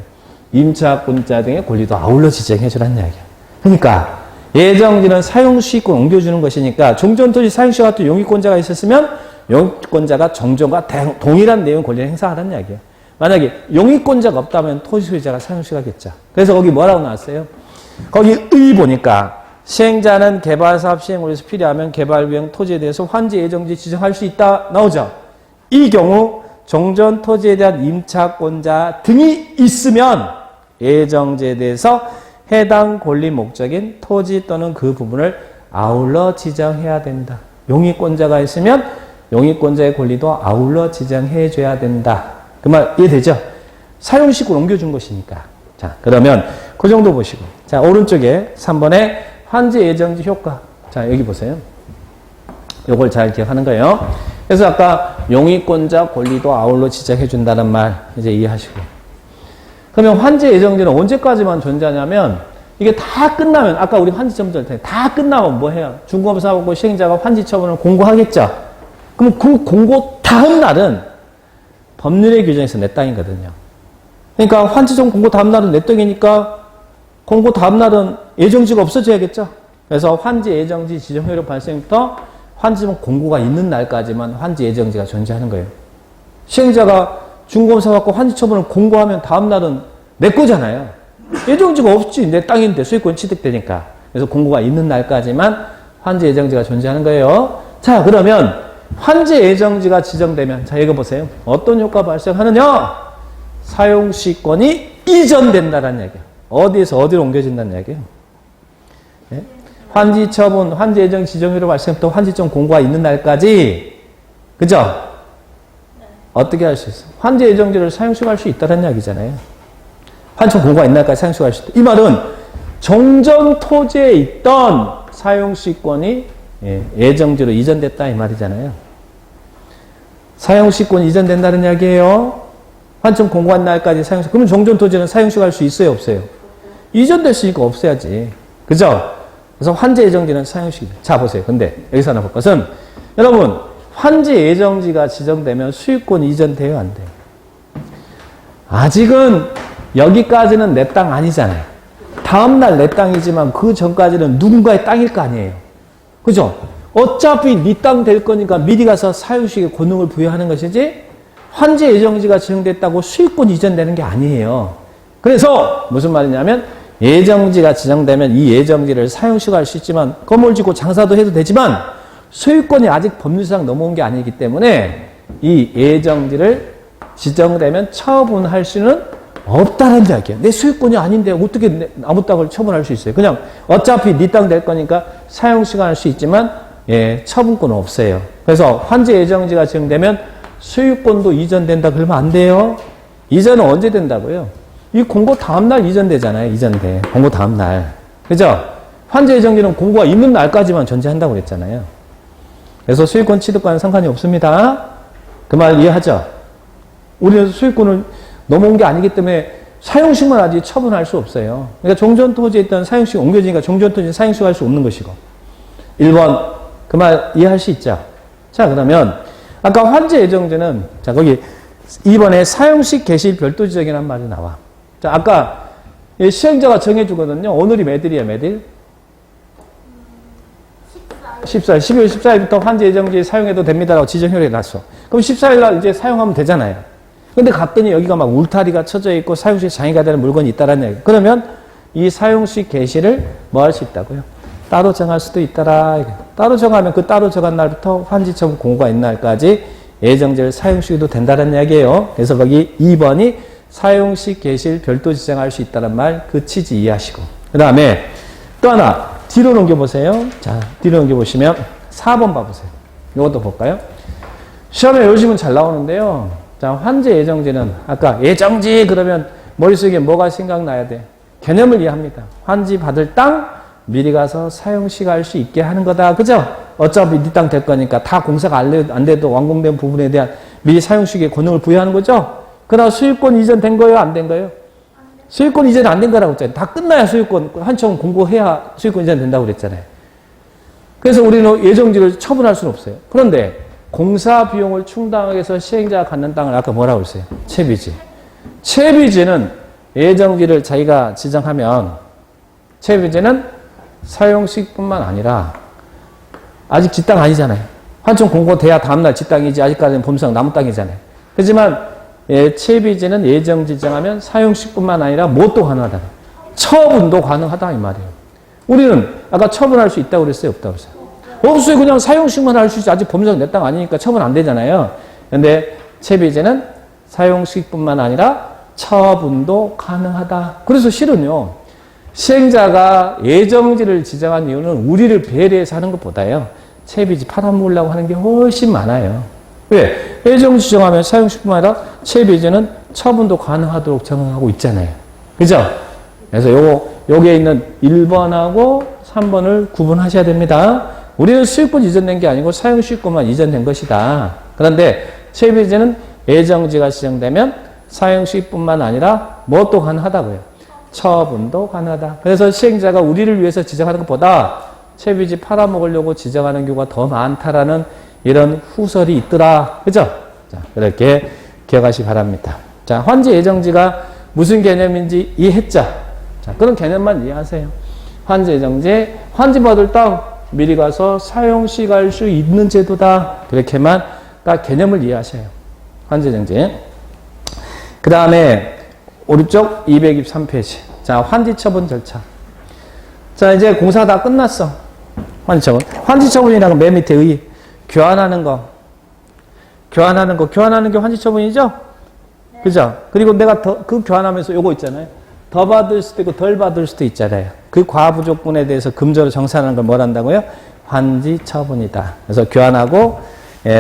A: 임차권자 등의 권리도 아울러 지정해 주라는 이야기야. 그러니까 예정지는 사용수익권 옮겨주는 것이니까 종전토지 사용시효 같은 용의권자가 있었으면 용의권자가 종전과 동일한 내용 권리를 행사하라는 이야기예요. 만약에 용의권자가 없다면 토지 소유자가 사용시효하겠죠. 그래서 거기 뭐라고 나왔어요? 거기 의 보니까 시행자는 개발사업 시행을 위해서 필요하면 개발구역 토지에 대해서 환지 예정지 지정할 수 있다 나오죠. 이 경우 종전토지에 대한 임차권자 등이 있으면 예정지에 대해서 해당 권리 목적인 토지 또는 그 부분을 아울러 지정해야 된다. 용의권자가 있으면 용의권자의 권리도 아울러 지정해 줘야 된다. 그 말 이해되죠? 사용식으로 옮겨준 것이니까. 자, 그러면 그 정도 보시고. 자, 오른쪽에 3번에 환지 예정지 효과. 자, 여기 보세요. 요걸 잘 기억하는 거예요. 그래서 아까 용의권자 권리도 아울러 지정해 준다는 말 이제 이해하시고. 그러면 환지 예정지는 언제까지만 존재하냐면 이게 다 끝나면 아까 우리 환지 처분 할 때 다 끝나면 뭐 해요? 준공검사하고 시행자가 환지 처분을 공고하겠죠. 그럼 그 공고 다음 날은 법률의 규정에서 내 땅이거든요. 그러니까 환지 처분 공고 다음 날은 내 땅이니까 공고 다음 날은 예정지가 없어져야겠죠. 그래서 환지 예정지 지정 효력 발생부터 환지 처분 공고가 있는 날까지만 환지 예정지가 존재하는 거예요. 시행자가 준공검사 받고 환지 처분을 공고하면 다음 날은 내 거잖아요. 예정지가 없지. 내 땅인데 소유권 취득되니까. 그래서 공고가 있는 날까지만 환지 예정지가 존재하는 거예요. 자, 그러면 환지 예정지가 지정되면 자, 이거 보세요. 어떤 효과 발생하느냐? 사용시권이 이전된다는 얘기예요. 어디에서 어디로 옮겨진다는 얘기예요. 네? 환지 처분, 환지 예정 지정효력 발생부터 환지점 공고가 있는 날까지 그죠? 어떻게 할 수 있어? 환지 예정지를 사용시할 수 있다는 이야기잖아요. 환청 공고가 있나까지 사용시효가 할 수 있다. 이 말은 종전 토지에 있던 사용시권이 예정지로 이전됐다 이 말이잖아요. 사용시권이 이전된다는 이야기예요. 환청 공고한 날까지 사용시. 그러면 종전 토지는 사용시효가 할 수 있어요, 없어요? 이전됐으니까 없어야지. 그죠? 그래서 환제 예정지는 사용시효. 자, 보세요. 근데 여기서 하나 볼 것은 여러분 환제 예정지가 지정되면 수익권이 이전돼요, 안 돼요? 아직은 여기까지는 내 땅 아니잖아요. 다음날 내 땅이지만 그 전까지는 누군가의 땅일 거 아니에요. 그죠? 어차피 네 땅 될 거니까 미리 가서 사유식의 권능을 부여하는 것이지 환제 예정지가 지정됐다고 수익권 이전되는 게 아니에요. 그래서 무슨 말이냐면 예정지가 지정되면 이 예정지를 사용시효가 할 수 있지만 건물 짓고 장사도 해도 되지만 소유권이 아직 법률상 넘어온 게 아니기 때문에 이 예정지를 지정되면 처분할 수는 없다는 이야기야. 내 소유권이 아닌데 어떻게 아무 땅을 처분할 수 있어요? 그냥 어차피 네 땅 될 거니까 사용시효가 할 수 있지만 처분권은 없어요. 그래서 환제 예정지가 지정되면 소유권도 이전된다 그러면 안 돼요. 이전은 언제 된다고요? 이 공고 다음날 이전되잖아요. 이전돼. 공고 다음날. 그죠? 환제 예정지는 공고가 있는 날까지만 존재한다고 그랬잖아요. 그래서 소유권 취득과는 상관이 없습니다. 그 말 이해하죠? 우리는 소유권을 넘어온 게 아니기 때문에 사용식만 하지 처분할 수 없어요. 그러니까 종전토지에 있던 사용식 옮겨지니까 종전토지는 사용식 할 수 없는 것이고. 1번 그 말 이해할 수 있죠? 자, 그러면 아까 환제 예정지는 자 거기 2번에 사용식 개시 별도 지정이라는 말이 나와. 자, 아까 시행자가 정해주거든요. 오늘이 매들이에요, 매들? 14일, 12월 14일부터 환제 예정지 사용해도 됩니다라고 지정효력이 났어. 그럼 14일날 이제 사용하면 되잖아요. 근데 갔더니 여기가 막 울타리가 쳐져 있고 사용식 장애가 되는 물건이 있다라는 얘기. 그러면 이 사용식 개시를 뭐 할 수 있다고요? 따로 정할 수도 있다라. 따로 정하면 그 따로 정한 날부터 환지처분 공고가 있는 날까지 예정지를 사용시켜도 된다는 이야기예요. 그래서 거기 2번이 사용식 개시를 별도 지정할 수 있다는 말 그 취지 이해하시고. 그 다음에 또 하나 뒤로 넘겨보세요. 자, 뒤로 넘겨보시면 4번 봐보세요. 이것도 볼까요? 시험에 요즘은 잘 나오는데요. 자, 환제 예정지는 아까 예정지 그러면 머릿속에 뭐가 생각나야 돼? 개념을 이해합니다. 환지 받을 땅 미리 가서 사용시가 할 수 있게 하는 거다. 그죠? 어차피 네 땅 될 거니까 다 공사가 안 돼도 완공된 부분에 대한 미리 사용시의 권능을 부여하는 거죠? 그러나 수익권 이전된 거예요? 안 된 거예요? 수익권 이전 안 된 거라고 했잖아요. 다 끝나야 수익권, 한청 공고해야 수익권 이전 된다고 그랬잖아요. 그래서 우리는 예정지를 처분할 수는 없어요. 그런데 공사 비용을 충당하기 위해서 시행자가 갖는 땅을 아까 뭐라고 했어요? 채비지. 채비지는 예정지를 자기가 지정하면 채비지는 사용식뿐만 아니라 아직 지 땅 아니잖아요. 환청 공고돼야 다음날 지 땅이지 아직까지는 범상 남은 땅이잖아요. 하지만 채비지는 예정 지정하면 사용식뿐만 아니라 뭣도 가능하다. 처분도 가능하다 이 말이에요. 우리는 아까 처분할 수 있다고 그랬어요? 없다고 그랬어요? 없어요. 그냥 사용식만 할 수 있지. 아직 범상 내 땅 아니니까 처분 안 되잖아요. 그런데 채비지는 사용식뿐만 아니라 처분도 가능하다. 그래서 실은요. 시행자가 예정지를 지정한 이유는 우리를 배려해서 하는 것보다요. 채비지 팔아먹으려고 하는 게 훨씬 많아요. 왜? 예정지 지정하면 사용식뿐만 아니라 채비지는 처분도 가능하도록 정하고 있잖아요. 그죠? 그래서 요게 있는 1번하고 3번을 구분하셔야 됩니다. 우리는 수익권 이전된 게 아니고 사용식권만 이전된 것이다. 그런데 채비지는 예정지가 지정되면 사용식뿐만 아니라 뭣도 가능하다고요. 처분도 가능하다. 그래서 시행자가 우리를 위해서 지정하는 것보다 채비지 팔아먹으려고 지정하는 경우가 더 많다라는 이런 후설이 있더라. 그죠? 자, 그렇게 기억하시기 바랍니다. 자, 환지 예정지가 무슨 개념인지 이해했죠? 자, 그런 개념만 이해하세요. 환지 예정지, 환지 받을 땅 미리 가서 사용시 갈 수 있는 제도다. 그렇게만 딱 개념을 이해하셔요. 환지 예정지. 그 다음에 오른쪽 223페이지. 자, 환지처분 절차. 자, 이제 공사 다 끝났어. 환지처분. 환지처분이라는 맨 밑에 교환하는 거. 교환하는 게 환지처분이죠? 네. 그죠? 그리고 내가 그 교환하면서 요거 있잖아요. 더 받을 수도 있고 덜 받을 수도 있잖아요. 그 과부조건에 대해서 금저로 정산하는 걸 뭘 한다고요? 환지처분이다. 그래서 교환하고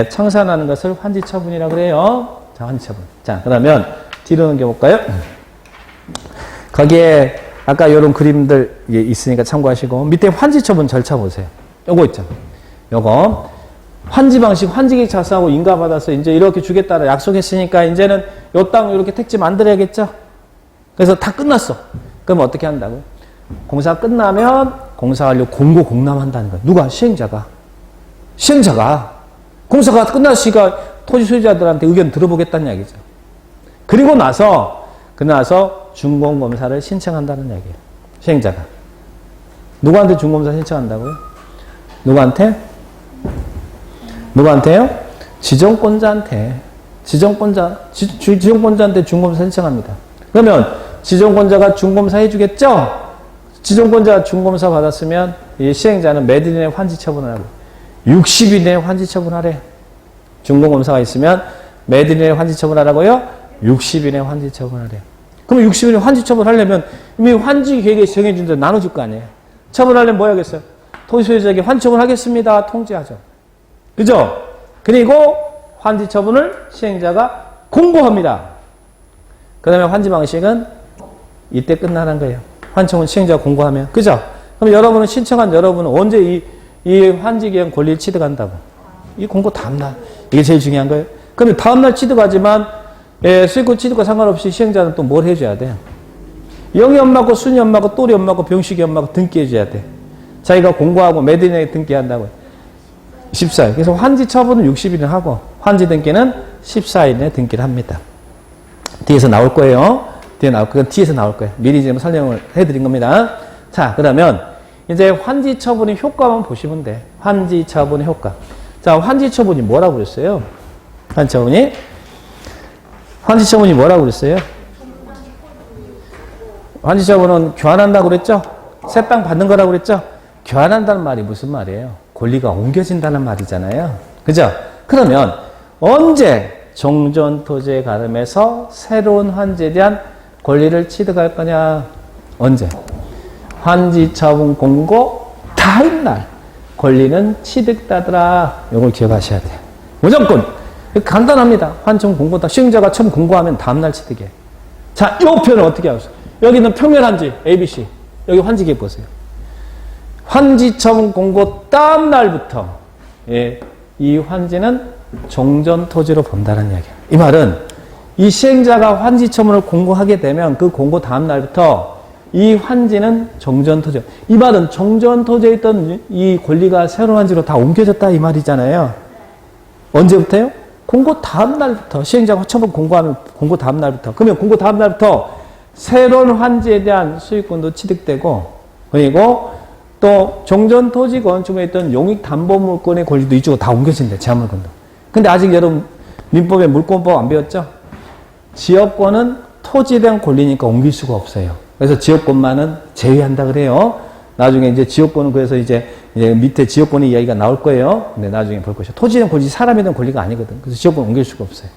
A: 청산하는 것을 환지처분이라고 그래요. 자, 환지처분. 자, 그러면 뒤로 넘겨볼까요? 거기에 아까 이런 그림들 있으니까 참고하시고 밑에 환지 처분 절차 보세요. 요거 있잖아. 요거 환지 방식, 환지기 작성하고 인가 받아서 이제 이렇게 주겠다라 약속했으니까 이제는 요 땅 이렇게 택지 만들어야겠죠. 그래서 다 끝났어. 그럼 어떻게 한다고? 공사 끝나면 공사 완료 공고 공람한다는 거야. 누가? 시행자가. 공사가 끝났으니까 토지 소유자들한테 의견 들어보겠다는 얘기죠. 그리고 나서 준공검사를 신청한다는 얘기예요. 시행자가. 누구한테 준공검사 신청한다고요? 누구한테요? 지정권자한테. 지정권자한테 준공검사 신청합니다. 그러면 지정권자가 준공검사 해주겠죠? 지정권자가 준공검사 받았으면 이 시행자는 몇 일 내에 환지 처분하라고. 60일 내에 환지 처분하래. 준공검사가 있으면 몇 일 내에 환지 처분하라고요? 60일 내에 환지 처분하래. 그럼 60일 내에 환지 처분하려면 이미 환지 계획에 정해준 대로 나눠줄 거 아니에요? 처분하려면 뭐 해야겠어요? 토지 소유자에게 환지 처분하겠습니다. 통지하죠. 그죠? 그리고 환지 처분을 시행자가 공고합니다. 그 다음에 환지 방식은 이때 끝나는 거예요. 환청은 시행자가 공고하면. 그죠? 그럼 여러분은 신청한 여러분은 언제 이 환지기한 권리를 취득한다고? 이 공고 다음날. 이게 제일 중요한 거예요. 그러면 다음날 취득하지만 수익권 취득과 상관없이 시행자는 또 뭘 해줘야 돼? 영이 엄마고 순이 엄마고 또리 엄마고 병식이 엄마고 등기해줘야 돼. 자기가 공고하고 몇 일 내에 등기한다고요? 14일. 그래서 환지 처분은 60일을 하고 환지 등기는 14일 내에 등기를 합니다. 뒤에서 나올 거예요. 뒤에서 나올 거예요. 미리 지금 설명을 해드린 겁니다. 자, 그러면 이제 환지 처분의 효과만 보시면 돼. 환지 처분의 효과. 자, 환지 처분이 뭐라고 그랬어요? 환지 처분이 뭐라고 그랬어요? 환지 처분은 교환한다고 그랬죠? 새 땅 받는 거라고 그랬죠? 교환한다는 말이 무슨 말이에요? 권리가 옮겨진다는 말이잖아요. 그죠? 그러면 언제 종전토지에 가름해서 새로운 환지에 대한 권리를 취득할 거냐? 언제? 환지 처분 공고 다음 날 권리는 취득되더라. 이걸 기억하셔야 돼요. 무조건 간단합니다. 환청 공고 다 시행자가 처음 공고하면 다음 날 취득해. 자, 이 표현을 어떻게 하세요? 여기는 평면 환지 ABC. 여기 환지기 보세요. 환지 처분 공고 다음 날부터 이 환지는 종전 토지로 본다는 이야기예요. 이 말은 이 시행자가 환지 처분을 공고하게 되면 그 공고 다음 날부터 이 환지는 종전 토지. 이 말은 종전 토지에 있던 이 권리가 새로운 환지로 다 옮겨졌다 이 말이잖아요. 언제부터요? 공고 다음 날부터. 시행자가 처분 공고하면 공고 다음 날부터. 그러면 공고 다음 날부터 새로운 환지에 대한 소유권도 취득되고, 그리고 또 종전 토지 건축에 있던 용익담보물권의 권리도 이쪽으로 다 옮겨진대. 제한물권도. 근데 아직 여러분 민법에 물권법 안 배웠죠? 지역권은 토지에 대한 권리니까 옮길 수가 없어요. 그래서 지역권만은 제외한다 그래요. 나중에 이제 지역권은 그래서 이제 밑에 지역권의 이야기가 나올 거예요. 근데 나중에 볼 것이요. 토지에 대한 권리, 사람에 대한 권리가 아니거든. 그래서 지역권 옮길 수가 없어요.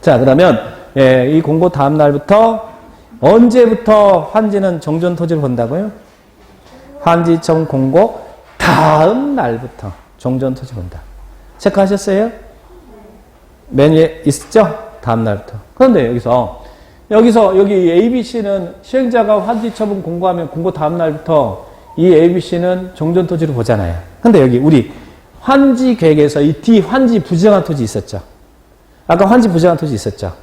A: 자, 그러면 이 공고 다음 날부터 언제부터 환지는 종전 토지를 본다고요? 환지청 공고 다음 날부터 종전 토지 본다. 체크하셨어요? 맨 위에 있죠? 다음 날부터. 그런데 여기 ABC는 시행자가 환지 처분 공고하면 공고 다음 날부터 이 ABC는 종전 토지로 보잖아요. 근데 여기 우리 환지 계획에서 이 D 환지 부정한 토지 있었죠? 아까 환지 부정한 토지 있었죠?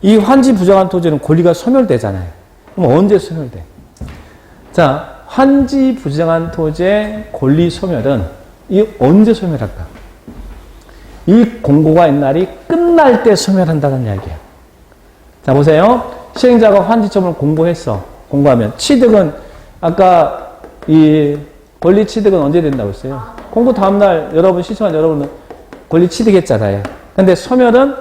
A: 이 환지 부정한 토지는 권리가 소멸되잖아요. 그럼 언제 소멸돼? 자, 환지 부정한 토지의 권리 소멸은 이 언제 소멸할까? 이 공고가 옛날이 끝날 때 소멸한다는 이야기예요. 자, 보세요. 시행자가 환지처분을 공고했어. 공고하면 취득은 아까 이 권리 취득은 언제 된다고 했어요? 공고 다음날 여러분 신청한 여러분은 권리 취득했잖아요. 근데 소멸은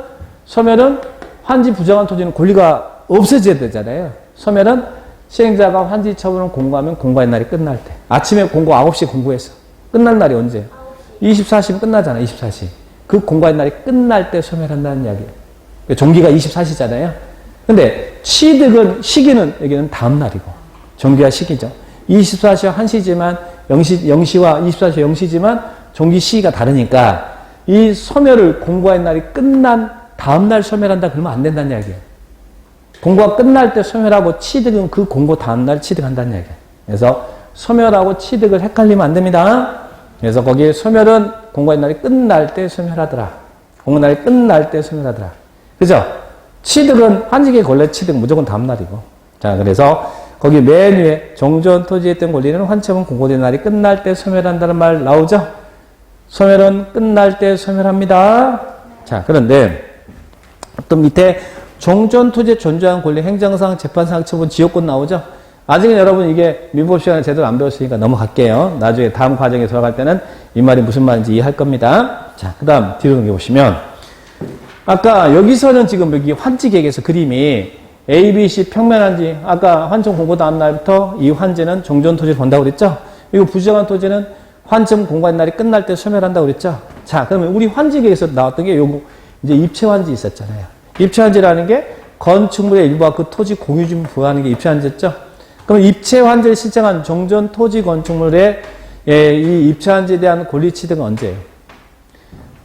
A: 환지 부정한 토지는 권리가 없어져야 되잖아요. 소멸은 시행자가 환지 처분을 공고하면 공고한 날이 끝날 때. 아침에 공고 9시에 공고했어. 끝날 날이 언제? 24시면 끝나잖아. 24시. 그 공고한 날이 끝날 때 소멸한다는 이야기예요. 종기가 24시잖아요. 근데 시기는 여기는 다음 날이고 종기가 시기죠. 24시와 1시지만 0시와 24시 0시지만 종기 시기가 다르니까 이 소멸을 공고한 날이 끝난 다음 날 소멸한다 그러면 안 된다는 이야기예요. 공고가 끝날 때 소멸하고 취득은 그 공고 다음날 취득한다는 얘기예요. 그래서 소멸하고 취득을 헷갈리면 안 됩니다. 그래서 거기에 소멸은 공고의 날이 끝날 때 소멸하더라. 공고 날이 끝날 때 소멸하더라. 그죠? 취득은 환지계 권리 취득 무조건 다음날이고. 자, 그래서 거기 맨 위에 종전 토지에 있던 권리는 환처분 공고된 날이 끝날 때 소멸한다는 말 나오죠? 소멸은 끝날 때 소멸합니다. 자, 그런데 또 밑에 종전 토지에 존재한 권리 행정상 재판상 처분 지역권 나오죠? 아직은 여러분 이게 민법 시간에 제대로 안 배웠으니까 넘어갈게요. 나중에 다음 과정에 들어갈 때는 이 말이 무슨 말인지 이해할 겁니다. 자, 그 다음 뒤로 넘겨보시면 아까 여기서는 지금 여기 환지계획에서 그림이 A, B, C 평면한지 아까 환청 공고 다음 날부터 이 환지는 종전 토지를 본다고 그랬죠? 이거 부정한 토지는 환청 공고한 날이 끝날 때 소멸한다고 그랬죠? 자, 그러면 우리 환지계획에서 나왔던 게 요거 이제 입체환지 있었잖아요. 입체환지라는 게 건축물의 일부와 그 토지 공유주민 부여하는 게 입체환지였죠? 그럼 입체환지를 신청한 종전 토지 건축물의 이 입체환지에 대한 권리 취득은 언제예요?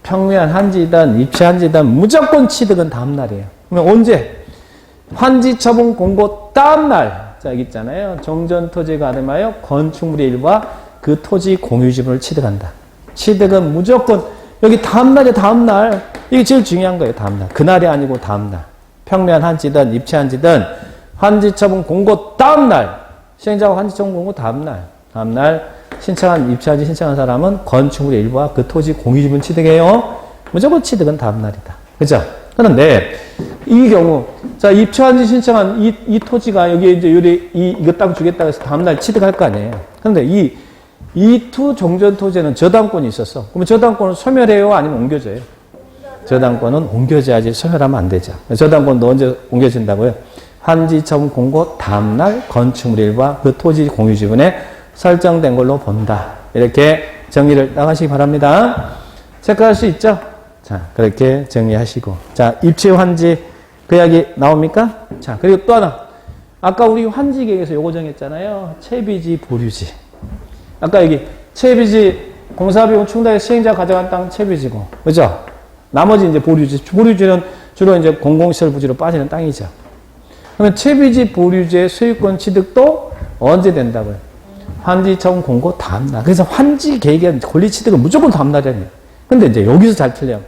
A: 평면 한지든 입체환지든 무조건 취득은 다음날이에요. 그러면 언제? 환지 처분 공고 다음날. 자, 여기 있잖아요. 종전 토지가 가름하여 건축물의 일부와 그 토지 공유지분을 취득한다. 취득은 무조건 여기 다음날이야, 다음날. 이게 제일 중요한 거예요, 다음날. 그날이 아니고 다음날. 평면 한지든 입체한지든 환지 처분 공고 다음날. 시행자가 환지 처분 공고 다음날. 다음날 신청한 입체한지 신청한 사람은 건축물의 일부와 그 토지 공유지분 취득해요. 무조건 취득은 다음날이다. 그죠? 그런데 이 경우 자 입체한지 신청한 이 토지가 여기에 이제 이거 땅 주겠다고 해서 다음날 취득할 거 아니에요. 그런데 이 투 종전 토지에는 저당권이 있었어. 그러면 저당권은 소멸해요? 아니면 옮겨져요? 저당권은 옮겨져야지 소멸하면 안 되죠. 저당권도 언제 옮겨진다고요? 환지 처분 공고 다음날 건축물 일부와 그 토지 공유지분에 설정된 걸로 본다. 이렇게 정리를 나가시기 바랍니다. 체크할 수 있죠? 자, 그렇게 정리하시고. 자, 입체 환지 그 이야기 나옵니까? 자, 그리고 또 하나. 아까 우리 환지 계획에서 요거 정했잖아요. 채비지, 보류지. 아까 여기 채비지 공사비용 충당의 시행자 가져간 땅 채비지고. 그죠? 나머지 이제 보류지. 보류지는 주로 이제 공공시설 부지로 빠지는 땅이죠. 그러면 채비지, 보류지의 소유권 취득도 언제 된다고요? 환지 처분 공고 다음날. 그래서 환지 계획의 권리 취득은 무조건 다음날이에요. 근데 이제 여기서 잘 틀려.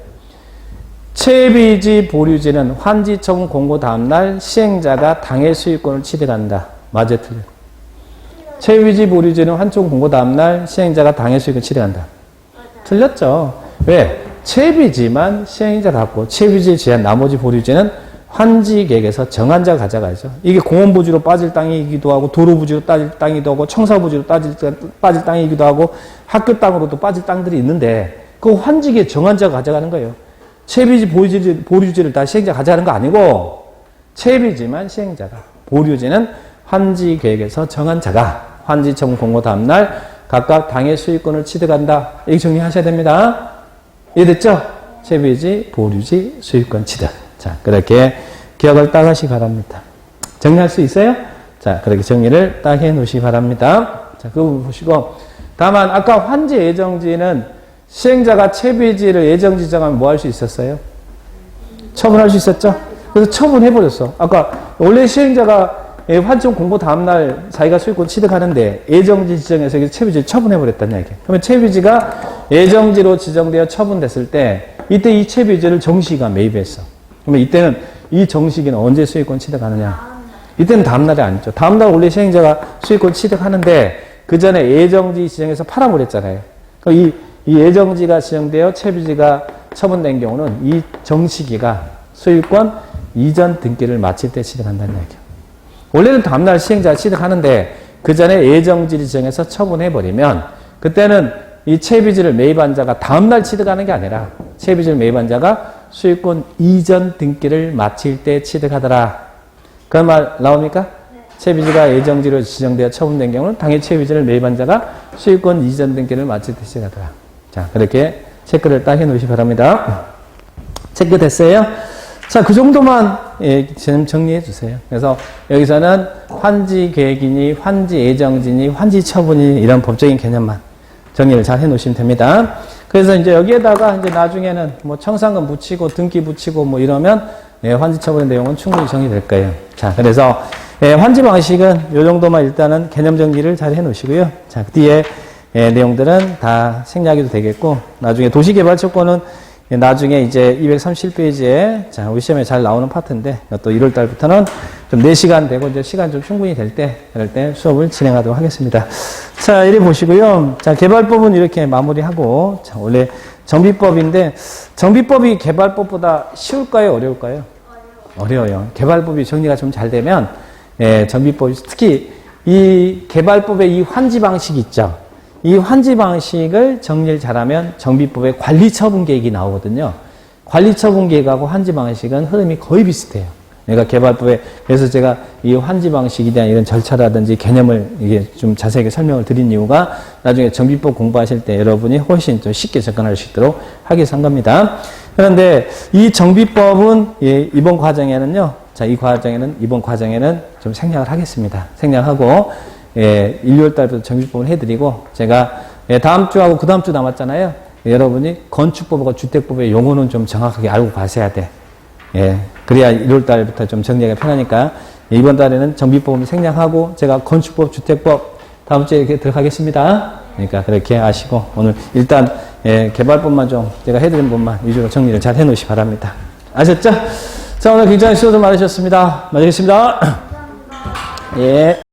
A: 채비지, 보류지는 환지 처분 공고 다음날 시행자가 당해 소유권을 취득한다. 맞아요, 틀려. 채비지, 보류지는 환청 공고 다음날 시행자가 당해 소유권을 취득한다. 틀렸죠. 왜? 채비지만 시행자 갖고 채비지에 제한 나머지 보류지는 환지 계획에서 정한 자가 가져가야죠. 이게 공원부지로 빠질 땅이기도 하고 도로부지로 빠질 땅이기도 하고 청사부지로 빠질 땅이기도 하고 학교 땅으로도 빠질 땅들이 있는데 그 환지 계획 정한 자가 가져가는 거예요. 채비지, 보류지를 다 시행자가 가져가는 거 아니고 채비지만 시행자가 보류지는 환지 계획에서 정한 자가 환지 처분 공고 다음날 각각 당해 소유권을 취득한다. 이거 정리하셔야 됩니다. 이해됐죠? 채비지, 보류지, 소유권 취득. 자, 그렇게 기억을 딱 하시기 바랍니다. 정리할 수 있어요? 자, 그렇게 정리를 딱 해 놓으시기 바랍니다. 자, 그 부분 보시고. 다만, 아까 환지 예정지는 시행자가 채비지를 예정지 정하면 뭐 할 수 있었어요? 처분할 수 있었죠? 그래서 처분해버렸어. 아까, 원래 시행자가 환청 공고 다음날 자기가 소유권 취득하는데 예정지 지정해서 채비지를 처분해버렸다는 얘기예요. 그러면 채비지가 예정지로 지정되어 처분됐을 때 이때 이 채비지를 정시가 매입했어. 그러면 이때는 이 정시기는 언제 소유권 취득하느냐? 이때는 다음날이 아니죠. 다음날 원래 시행자가 소유권 취득하는데 그 전에 예정지 지정해서 팔아버렸잖아요. 그럼 이 예정지가 지정되어 채비지가 처분된 경우는 이 정시기가 소유권 이전 등기를 마칠 때 취득한다는 얘기예요. 원래는 다음날 시행자가 취득하는데 그 전에 예정지를 지정해서 처분해버리면 그때는 이 채비지를 매입한 자가 다음날 취득하는 게 아니라 채비지를 매입한 자가 소유권 이전 등기를 마칠 때 취득하더라. 그런 말 나옵니까? 네. 채비지가 예정지로 지정되어 처분된 경우는 당해 채비지를 매입한 자가 소유권 이전 등기를 마칠 때 취득하더라. 자, 그렇게 체크를 딱 해놓으시기 바랍니다. 체크 됐어요? 자, 그 정도만 정리해 주세요. 그래서 여기서는 환지 계획이니, 환지 예정지니, 환지 처분이니 이런 법적인 개념만 정리를 잘 해 놓으시면 됩니다. 그래서 이제 여기에다가 이제 나중에는 뭐 청산금 붙이고 등기 붙이고 뭐 이러면 예, 환지 처분의 내용은 충분히 정리될 거예요. 자, 그래서 예, 환지 방식은 이 정도만 일단은 개념 정리를 잘 해놓으시고요. 자, 그 뒤에 예, 내용들은 다 생략해도 되겠고, 나중에 도시개발처권은 예, 나중에 이제 237페이지에 자, 우리 시험에 잘 나오는 파트인데, 또 1월 달부터는 좀 4시간 되고, 이제 시간 좀 충분히 될 때, 그럴 때 수업을 진행하도록 하겠습니다. 자, 이리 보시고요. 자, 개발법은 이렇게 마무리하고, 자, 원래 정비법인데, 정비법이 개발법보다 쉬울까요? 어려울까요? 어려워요. 개발법이 정리가 좀 잘 되면, 예, 정비법이, 특히 이 개발법의 이 환지 방식 있죠. 이 환지 방식을 정리를 잘하면 정비법의 관리처분 계획이 나오거든요. 관리처분 계획하고 환지 방식은 흐름이 거의 비슷해요. 그러니까 개발법에, 그래서 제가 이 환지 방식에 대한 이런 절차라든지 개념을 이게 좀 자세하게 설명을 드린 이유가 나중에 정비법 공부하실 때 여러분이 훨씬 좀 쉽게 접근할 수 있도록 하기 위해서 한 겁니다. 그런데 이 정비법은 예, 이번 과정에는요, 자, 이번 과정에는 좀 생략을 하겠습니다. 생략하고, 예, 1, 2월 달부터 정비법을 해드리고, 제가, 예, 다음 주하고 그 다음 주 남았잖아요. 예, 여러분이 건축법과 주택법의 용어는 좀 정확하게 알고 가셔야 돼. 예, 그래야 1월 달부터 좀 정리하기가 편하니까, 예, 이번 달에는 정비법을 생략하고, 제가 건축법, 주택법, 다음 주에 이렇게 들어가겠습니다. 그러니까 그렇게 아시고, 오늘 일단, 예, 개발법만 좀 제가 해드린 것만 위주로 정리를 잘 해놓으시 바랍니다. 아셨죠? 자, 오늘 굉장히 수고 좀 많으셨습니다. 마치겠습니다. 예.